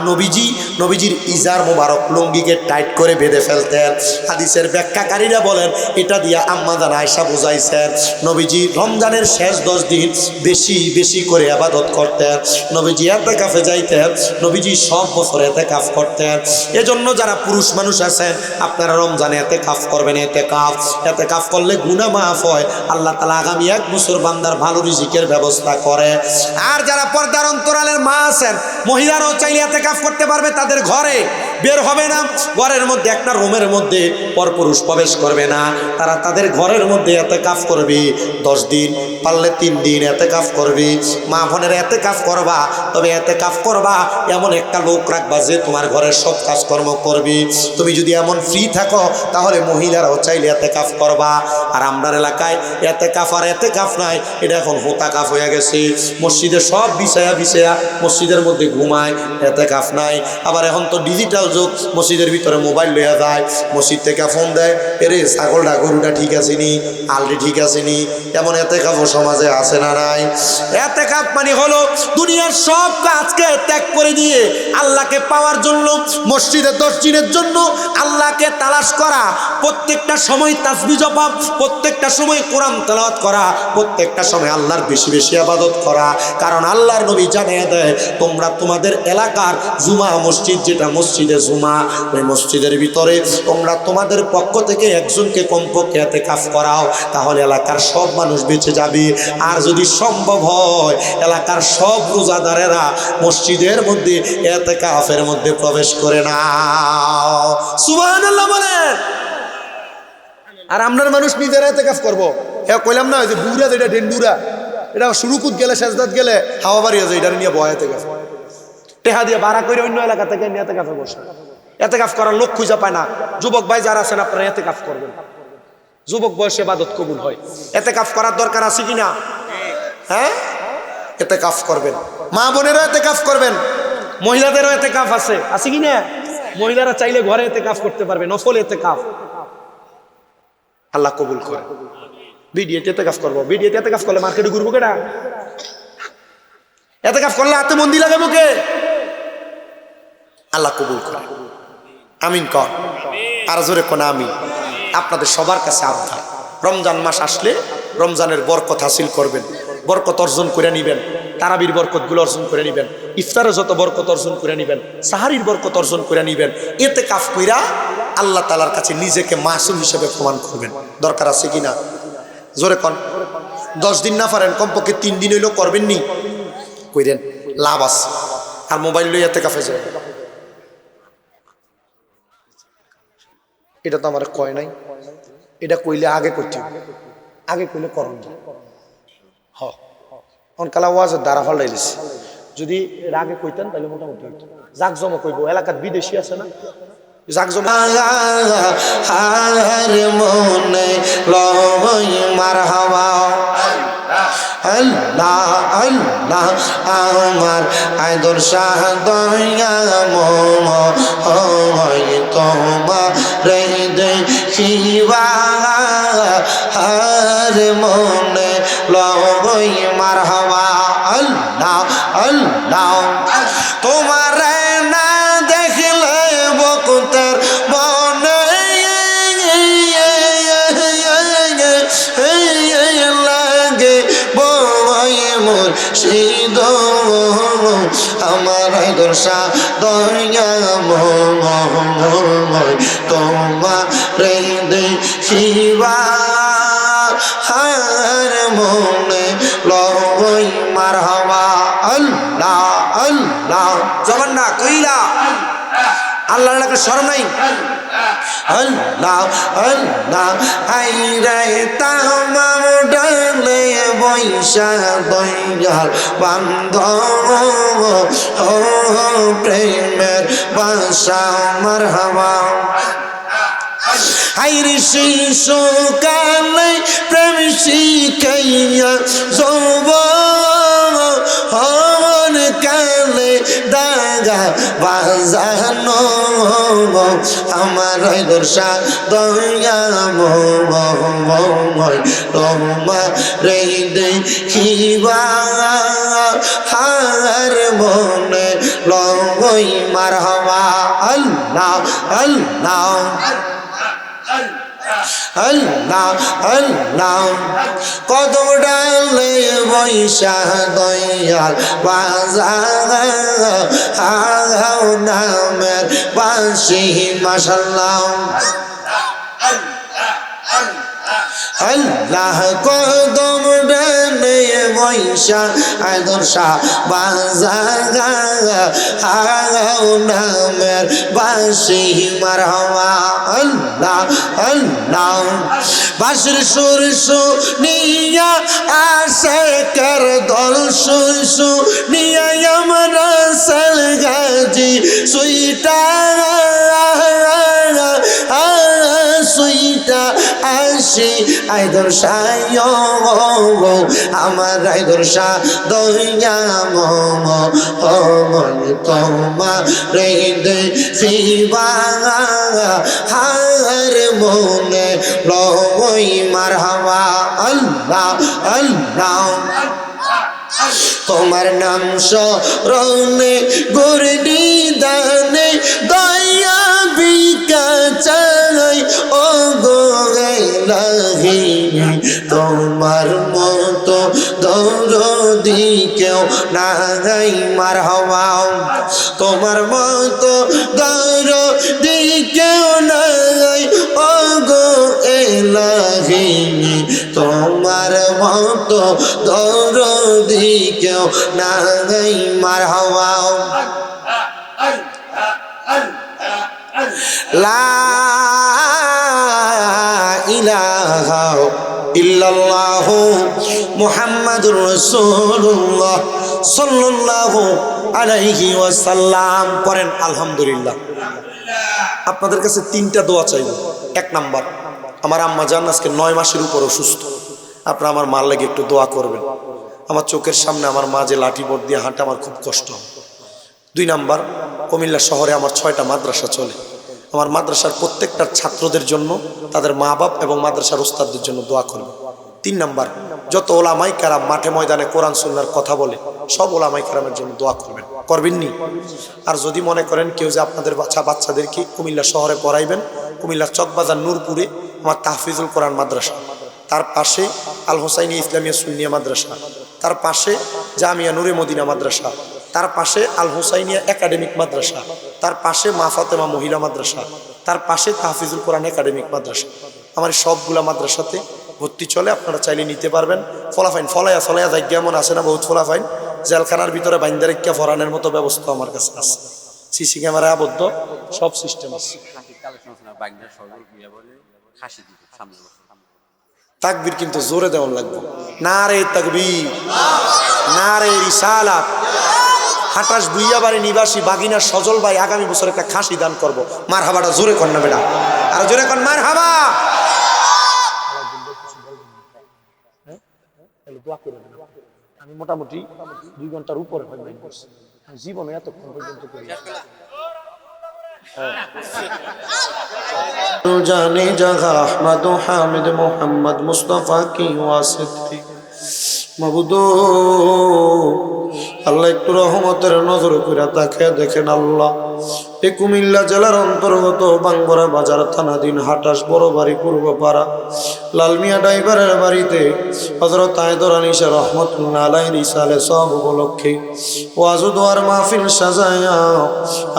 নবীজির ইজার মোবারক লুঙ্গিকে টাইট করে বেঁধে ফেলতেন। হাদিসের ব্যাখ্যাকারীরা বলেন এটা দিয়া আম্মা জান আয়েশা বুঝাইছেন নবীজি রমজানের শেষ 10 দিন বেশি বেশি করে ইবাদত করতেন। নবীজি ইতিকাফে যাইতেন, নবীজি সব বছর ইতিকাফ করতেন। এজন্য যারা পুরুষ মানুষ আছেন আপনারা রমজানে ইতিকাফ করবেন। ইতিকাফ করলে গুনাহ মাফ হয়, আল্লাহ তাআলা আগামী 1 বছর বান্দার ভালো রিজিকের ব্যবস্থা করে। আর যারা পর্দার অন্তরালের মা আছেন, মহিলারাও চাইলে ইতিকাফ করতে পারবে, তাদের ঘরে বের হবে না, ঘরের মধ্যে একটা রুমের মধ্যে পরপুরুষ প্রবেশ করবে না, তারা তাদের ঘরের মধ্যে ইতিকাফ করবে 10 দিন, পারলে 3 দিন ইতিকাফ করবে। মা বোনের ইতিকাফ করবা, তবে ইতিকাফ করবা এমন একটা লোক রাখবা যে তোমার ঘরের সব কাজকর্ম করবে। তুমি যদি এমন ফ্রি থাকো তাহলে মহিলারাও চাইলে ইতিকাফ করবা। আর আমরার এলাকায় ইতিকাফ আর ইতিকাফ নাই, এটা এখন হোতাকাফ হয়ে গেছে। মসজিদে সব বিছায়া মসজিদের মধ্যে ঘুমায়, ইতিকাফ নাই। আবার এখন তো ডিজিটাল যুগ, মসজিদের ভিতরে মোবাইল লইয়া যায়, মসজিদ থেকে ফোন দেয়, এরে ছাগলটা গরুটা ঠিক আছে নি, আলটি ঠিক আছে নি। এমন ইতিকাফ সমাজে আছে না নাই? ইতিকাফ মানে হলো দুনিয়ার সব কাজকে ত্যাগ করে দিয়ে আল্লাহকে পাওয়ার জন্য, মসজিদে 10 দিনের জন্য আল্লাহকে তালাশ করা, প্রত্যেকটা সময় তাসবিহ জপা, প্রত্যেকটা সময় কোরআন তেলাওয়াত করা, প্রত্যেকটা সময় আল্লাহর বেশি বেশি ইবাদত করা। কারণ আল্লাহর নবী জানিয়ে দেয় তোমরা তোমাদের এলাকার জুমা মসজিদ, যেটা মসজিদে জুমা, ওই মসজিদের ভিতরে তোমরা তোমাদের পক্ষ থেকে একজনকে কমপক্ষে ইতিকাফ করাও, তাহলে এলাকার সব মানুষ বেঁচে যাবে। আর যদি সম্ভব হয় এলাকার সব রোজাদারেরা মসজিদের মধ্যে ইতিকাফের মধ্যে প্রবেশ করে নাও। সুবহানাল্লাহ বলেন। আর আমরার মানুষ নিজেরা ইতিকাফ করবো, হ্যাঁ কইলাম না, ওই যে বুড়া যেটা ডেন্ডুরা, এটা শুরুকুত গেলে সেজদাত গেলে হাওয়া বাড়িয়ে যায়, এটা নিয়ে বয় ইতিকাফ টেহা দিয়ে ভাড়া করে অন্য এলাকা থেকে নিয়ে ইতিকাফে বসে। ইতিকাফ করার লোক খুঁজে পায় না। যুবক ভাই যারা আছেন আপনারা ইতিকাফ করবেন, যুবক বয়সে ইবাদত কবুল হয়। ইতিকাফ করার দরকার আছে কিনা? হ্যাঁ, ইতিকাফ করবেন। মা বোনেরও ইতিকাফ করবেন, মহিলাদেরও ইতিকাফ আছে কিনা? মহিলারা চাইলে ঘরে ইতিকাফ করতে পারবে, নফল ইতিকাফ, আল্লাহ কবুল করে। ভিডিওতে ইতিকাফ করবো, ভিডিওতে ইতিকাফ করলে মার্কেটে ঘুরবো কেডা? ইতিকাফ করলে হাতে মন্দি লাগাবো কে? আল্লাহ কবুল করে। আমিন কর, আর জোরে কোন আমিন। আপনাদের সবার কাছে আবদার, রমজান মাস আসলে রমজানের বরকত হাসিল করবেন, বরকত অর্জন করে নেবেন, তারাবির বরকতগুলো অর্জন করে নেবেন, ইফতারে যত বরকত অর্জন করে নেবেন, সাহারির বরকত অর্জন করে নেবেন। এতে কাফ কইরা আল্লাহ তাআলার কাছে নিজেকে মাসুম হিসেবে প্রমাণ করবেন। দরকার আছে কিনা জোরে কন। 10 দিন না পারেন কমপক্ষে 3 দিন হইলেও করবেন নি, কইরেন, লাভ আছে। আর মোবাইল লইয়া এতে কাফে যাবেন, এটা তো আমার কয় নাই, এটা কইলে আগে করতে হবে, আগে কইলে করণ যায়। কালা ওয়াজের দ্বারা ফলাই দিছি, যদি এর আগে কইতেন তাহলে মোটামুটি হইতো। জাক জমা কইব, এলাকার বিদেশি আছে না, জাক জমা। মনে লই মারহাবা আল্লাহ আল্লাহ আমার আদর শাহ দয়া হয় তোমার দেখিবা হার মনে লই মারহাবা আল্লাহ আল্লাহ। তোমার না দেখলে বকুতের মনে লাগে বয় মুর্শিদ আমার দর্শা দয়া তোমার দেখিবা হার মনে লই মারহাবা আল্লাহ আল্লাহ। জবান না কইলা আল্লাহ লাগে শরম নাই। আল্লাহ আল্লাহ আই রে তামাম ডালে বৈশা দয়াল বান্ধব ও প্রেমের বাসা মারহাবা। আইরে শিশু কালে প্রেম শিখাইয়া যৌব হন কালে দাগা বাজানো আমার দর্শা দয়া তোমার দেখিবা হার মনে লই মারহাবা আল্লাহ আল্লাহ আল্লাহ আল্লাহ। কদম ডালে বৈশা দয়াল বাজাও নামের বাঁশি মাশাআল্লাহ আল্লাহ। কদম ডালে বৈশা আদর্শা বাজাও নামের বাঁশি মারহাবা আল্লাহ আল্লাহ। বাঁশির সুর শুনিয়া আসে কার দল শুনিয়া আমরা সালগাজি সুইটা সুইটা আসি আইদর সায় আমার আইদর সা দয়া তোমার দেখিবা হার মনে লই মারহাবা আল্লাহ আল্লাহ। তোমার নাম স্মরণে গুরনি দানে দয়া বিকা চাই ও গো ইলাহি তোমার মতো দরদি কেউ নাই মারহাবা। তোমার মতো দরদি কেউ নাই ও গো ইলাহি তোমার মতো দরদি কেউ নাই মারহাবা। লা ইলাহা ইল্লাল্লাহু মুহাম্মাদুর রাসূলুল্লাহ সাল্লাল্লাহু আলাইহি ওয়াসাল্লাম। পড়েন আলহামদুলিল্লাহ। আপনাদের কাছে 3টা দোয়া চাইব। 1 নাম্বার, আমার আম্মা জান আজকে 9 মাসের উপর অসুস্থ, আপনারা আমার মার লাগে একটু দোয়া করবেন। আমার চোখের সামনে আমার মা যে লাঠি বোর্ড দিয়ে হাঁটে, আমার খুব কষ্ট হয়। 2 নাম্বার, কুমিল্লা শহরে আমার 6টা মাদ্রাসা চলে, আমার মাদ্রাসার প্রত্যেকটার ছাত্রদের জন্য, তাদের মা বাপ এবং মাদ্রাসার উস্তাদদের জন্য দোয়া করবেন। 3 নাম্বার, যত ওলামাই কেরাম মাঠে ময়দানে কোরআন সুন্নাহর কথা বলে সব ওলামাই কেরামের জন্য দোয়া করবেন। করবেননি? আর যদি মনে করেন কেউ যে আপনাদের বাচ্চাদেরকে কুমিল্লা শহরে পড়াইবেন, কুমিল্লা চকবাজার নূরপুরে আমার তাহফিজুল কোরআন মাদ্রাসা, তার পাশে আল হোসাইনি ইসলামিয়া সুন্নিয়া মাদ্রাসা, তার পাশে জামিয়া নূরে মদিনা মাদ্রাসা, তার পাশে আল হোসাইনিয়া একাডেমিক মাদ্রাসা, তার পাশে মা ফাতেমা মহিলা মাদ্রাসা, তার পাশে তাহফিজুল কোরআন একাডেমিক মাদ্রাসা। আমার সবগুলা মাদ্রাসাতে ভর্তি চলে, আপনারা চাইলে নিতে পারবেন। ফলাফাইন ফলাইয়া ফলাইয়া যাই যেমন আছে না, বহুত ফলাফাইন জেলখানার ভিতরে বাইন্দারিকা ফরানের মতো ব্যবস্থা আমার কাছে আছে, সিসি ক্যামেরা আবদ্ধ, সব সিস্টেম আছে। তাকবীর কিন্তু জোরে দেওয়ার লাগবে, নারে তাকবীর, নারে রিসালাত। হাটাস বুইয়াবাড়ি নিবাসী বাগিনা সজল ভাই আগামী বছর একটা খাসি দান করব। মারহাবাটা জোরে কর না বেটা, আর জোরে কর মারহাবা। আমি মোটামুটি 2 ঘন্টার উপরে জীবনে এতক্ষণ পর্যন্ত জানে জাগা আহমদ হামিদ মোহাম্মদ মুস্তফা কি ওয়াসিতি মাবুদ আল্লাহ একটু রহমতের নজর করে তাকে দেখেন আল্লাহ। এই কুমিল্লা জেলার অন্তর্গত বাঙ্গরা বাজার থানাধীন হাটাস বড় বাড়ি পূর্বপাড়া লালমিয়া ড্রাইভারের বাড়িতে হযরত আয়েদর আনিসা রহমতুল্লাহ আলাইহির ইসালে সব উপলক্ষে ওয়াজ ও দোয়ার মাহফিল সাজায়া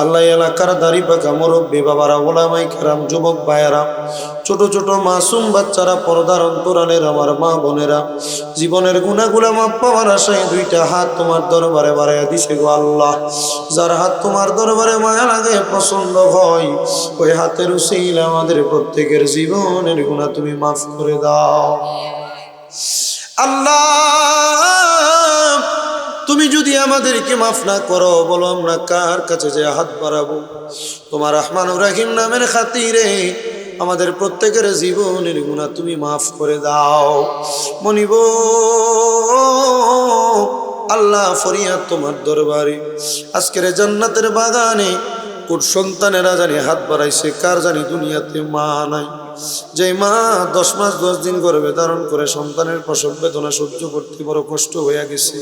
আল্লাহ এলাকার দাড়ি পাকা মুরব্বী বাবারা, ওলামায়ে কেরাম, যুবক ভাইয়েরা, ছোট ছোট মাসুম বাচ্চারা, পর্দার অন্তরালের আমার মা বোনেরা, জীবনের গুনাহগুলো মাপ পাওয়ার আশায় 2টা হাত তোমার দরবারে বাড়াইয়া দিছে গো আল্লাহ। যার হাত তোমার দরবারে মায়া লাগে, পছন্দ হয়, ওই হাতের উসিলা আমাদের প্রত্যেকের জীবনের গুনাহ তুমি মাফ করে দাও আল্লাহ। তুমি যদি আমাদেরকে মাফ না করো, বলো আমরা কার কাছে যে হাত বাড়াবো? তোমার রহমানুর রহিম নামের খাতিরে আমাদের প্রত্যেকের জীবনের গুনাহ তুমি মাফ করে দাও। মনিব আল্লাহ ফরিয়াদ তোমার দরবারে, আজকের জান্নাতের বাগানে কোন সন্তানেরা জানি হাত বাড়াইছে, কার জানি দুনিয়াতে মা নাই, যে মা 10 মাস 10 দিন গর্ভে ধারণ করে সন্তানের প্রসব বেদনা সহ্য করতে বড় কষ্ট হয়ে গেছে,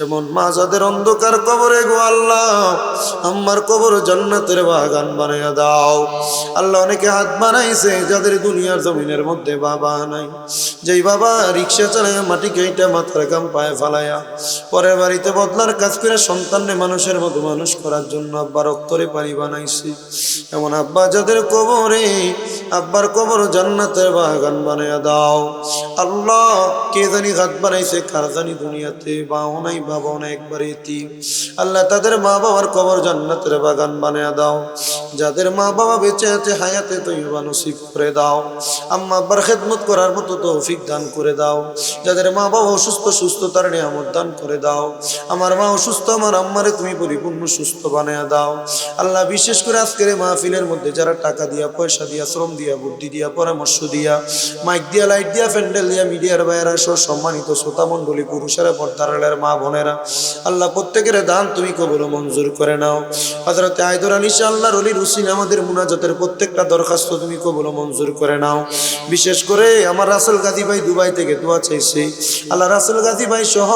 এমন মা যাদের অন্ধকার কবরে গো আল্লাহ আমার কবর জান্নাতের বাগান বানাইয়া দাও আল্লাহ। অনেকে হাত বানাইছে যাদের দুনিয়ার জমিনের মধ্যে বাবা নাই, যেই বাবা রিক্সা চালাইয়া মাটি কেইটা মাথার গাম পায়ে ফালাইয়া পরের বাড়িতে বদলার কাজ করে সন্তানরে মানুষের মতো মানুষ করার জন্য আব্বার রক্তরে পানি বানাইছে, এমন আব্বা যাদের কবরে আব্বার কবর জান্নাতের বাগান বানাইয়া দাও আল্লাহ। কে জানি হাত বানাইছে, কার জানি দুনিয়াতে বাও নাই বাবাও নাই, একবার এতিম আল্লাহ, তাদের মা বাবার কবর জান্নাতের বাগান বানাইয়া দাও। যাদের মা বাবা বেঁচে আছে হায়াতে তৈবা নসিব করে দাও, আম্মা আব্বার খেদমত করার মতো তৌফিক দান করে দাও। যাদের মা বাবা অসুস্থ, সুস্থতার নিয়ামত দান করে দাও। আমার মা অসুস্থ, আমার আম্মারে তুমি পরিপূর্ণ সুস্থ বানাইয়া দাও আল্লাহ। বিশেষ করে আজকের মাহফিলের মধ্যে যারা টাকা দিয়া, পয়সা দিয়া, শ্রম দিয়া, বুদ্ধি দিয়া, পরামর্শ দিয়া, মাইক দিয়া, লাইট দিয়া, প্যান্ডেল দিয়া, মিডিয়ার বাইরা সহ সম্মানিত শ্রোতা মণ্ডলী, পুরুষেরা, পর্দারের মা বোনেরা আল্লাহ প্রত্যেকের দান তুমি কবুল মঞ্জুর করে নাও। হযরত আয়েদর আনিসা আল্লাহর ওলির উসিলা আমাদের মুনাজাতের প্রত্যেকটা দরখাস্ত তুমি কবুল মঞ্জুর করে নাও। বিশেষ করে আমার রাসেল গাজী ভাই দুবাই থেকে দোয়া চাইছে আল্লাহ, রাসেল গাজী ভাই সহ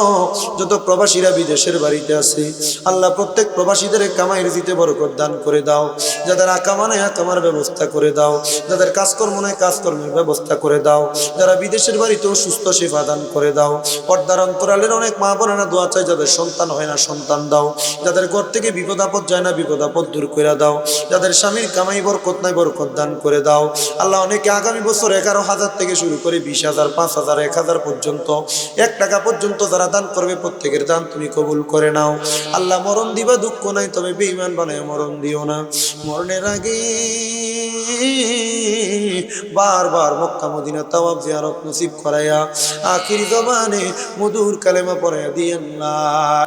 যত প্রবাসীরা বিদেশের বাড়িতে আছে আল্লাহ প্রত্যেক প্রবাসীদের কামাই রিজিতে বরকত দান করে দাও। যাদের আকামা নাই আকামার ব্যবস্থা করে দাও, যাদের কাজকর্ম নাই কাজকর্মের ব্যবস্থা করে দাও, যারা বিদেশের বাড়িতেও সুস্থ সেবা দান করে দাও। পর্দার অন্তরালের অনেক মা বোনেরা দোয়া চাই, যাদের সন্তান হয় না সন্তান দাও, যাদের ঘর থেকে বিপদ আপদ যায় না বিপদ আপদ দূর করে দাও, যাদের স্বামীর কামাই বরকত নাই বরকত দান করে দাও আল্লাহ। অনেকে আগামী বছর 11,000 থেকে শুরু করে 20,000, 5,000, 1,000 পর্যন্ত, 1 টাকা পর্যন্ত যারা দান করবে প্রত্যেকের দান তুমি কবুল করে নাও আল্লাহ। মরণ দিবা দুঃখ নাই, তবে বেঈমান বানায় মরণ দিও না। মরণের আগে বারবার মক্কা মদিনা তাওয়াফ জিয়ারত নসিব করাইয়া আখির জবানে মধুর কালেমা পড়াইয়া দিয়েন না।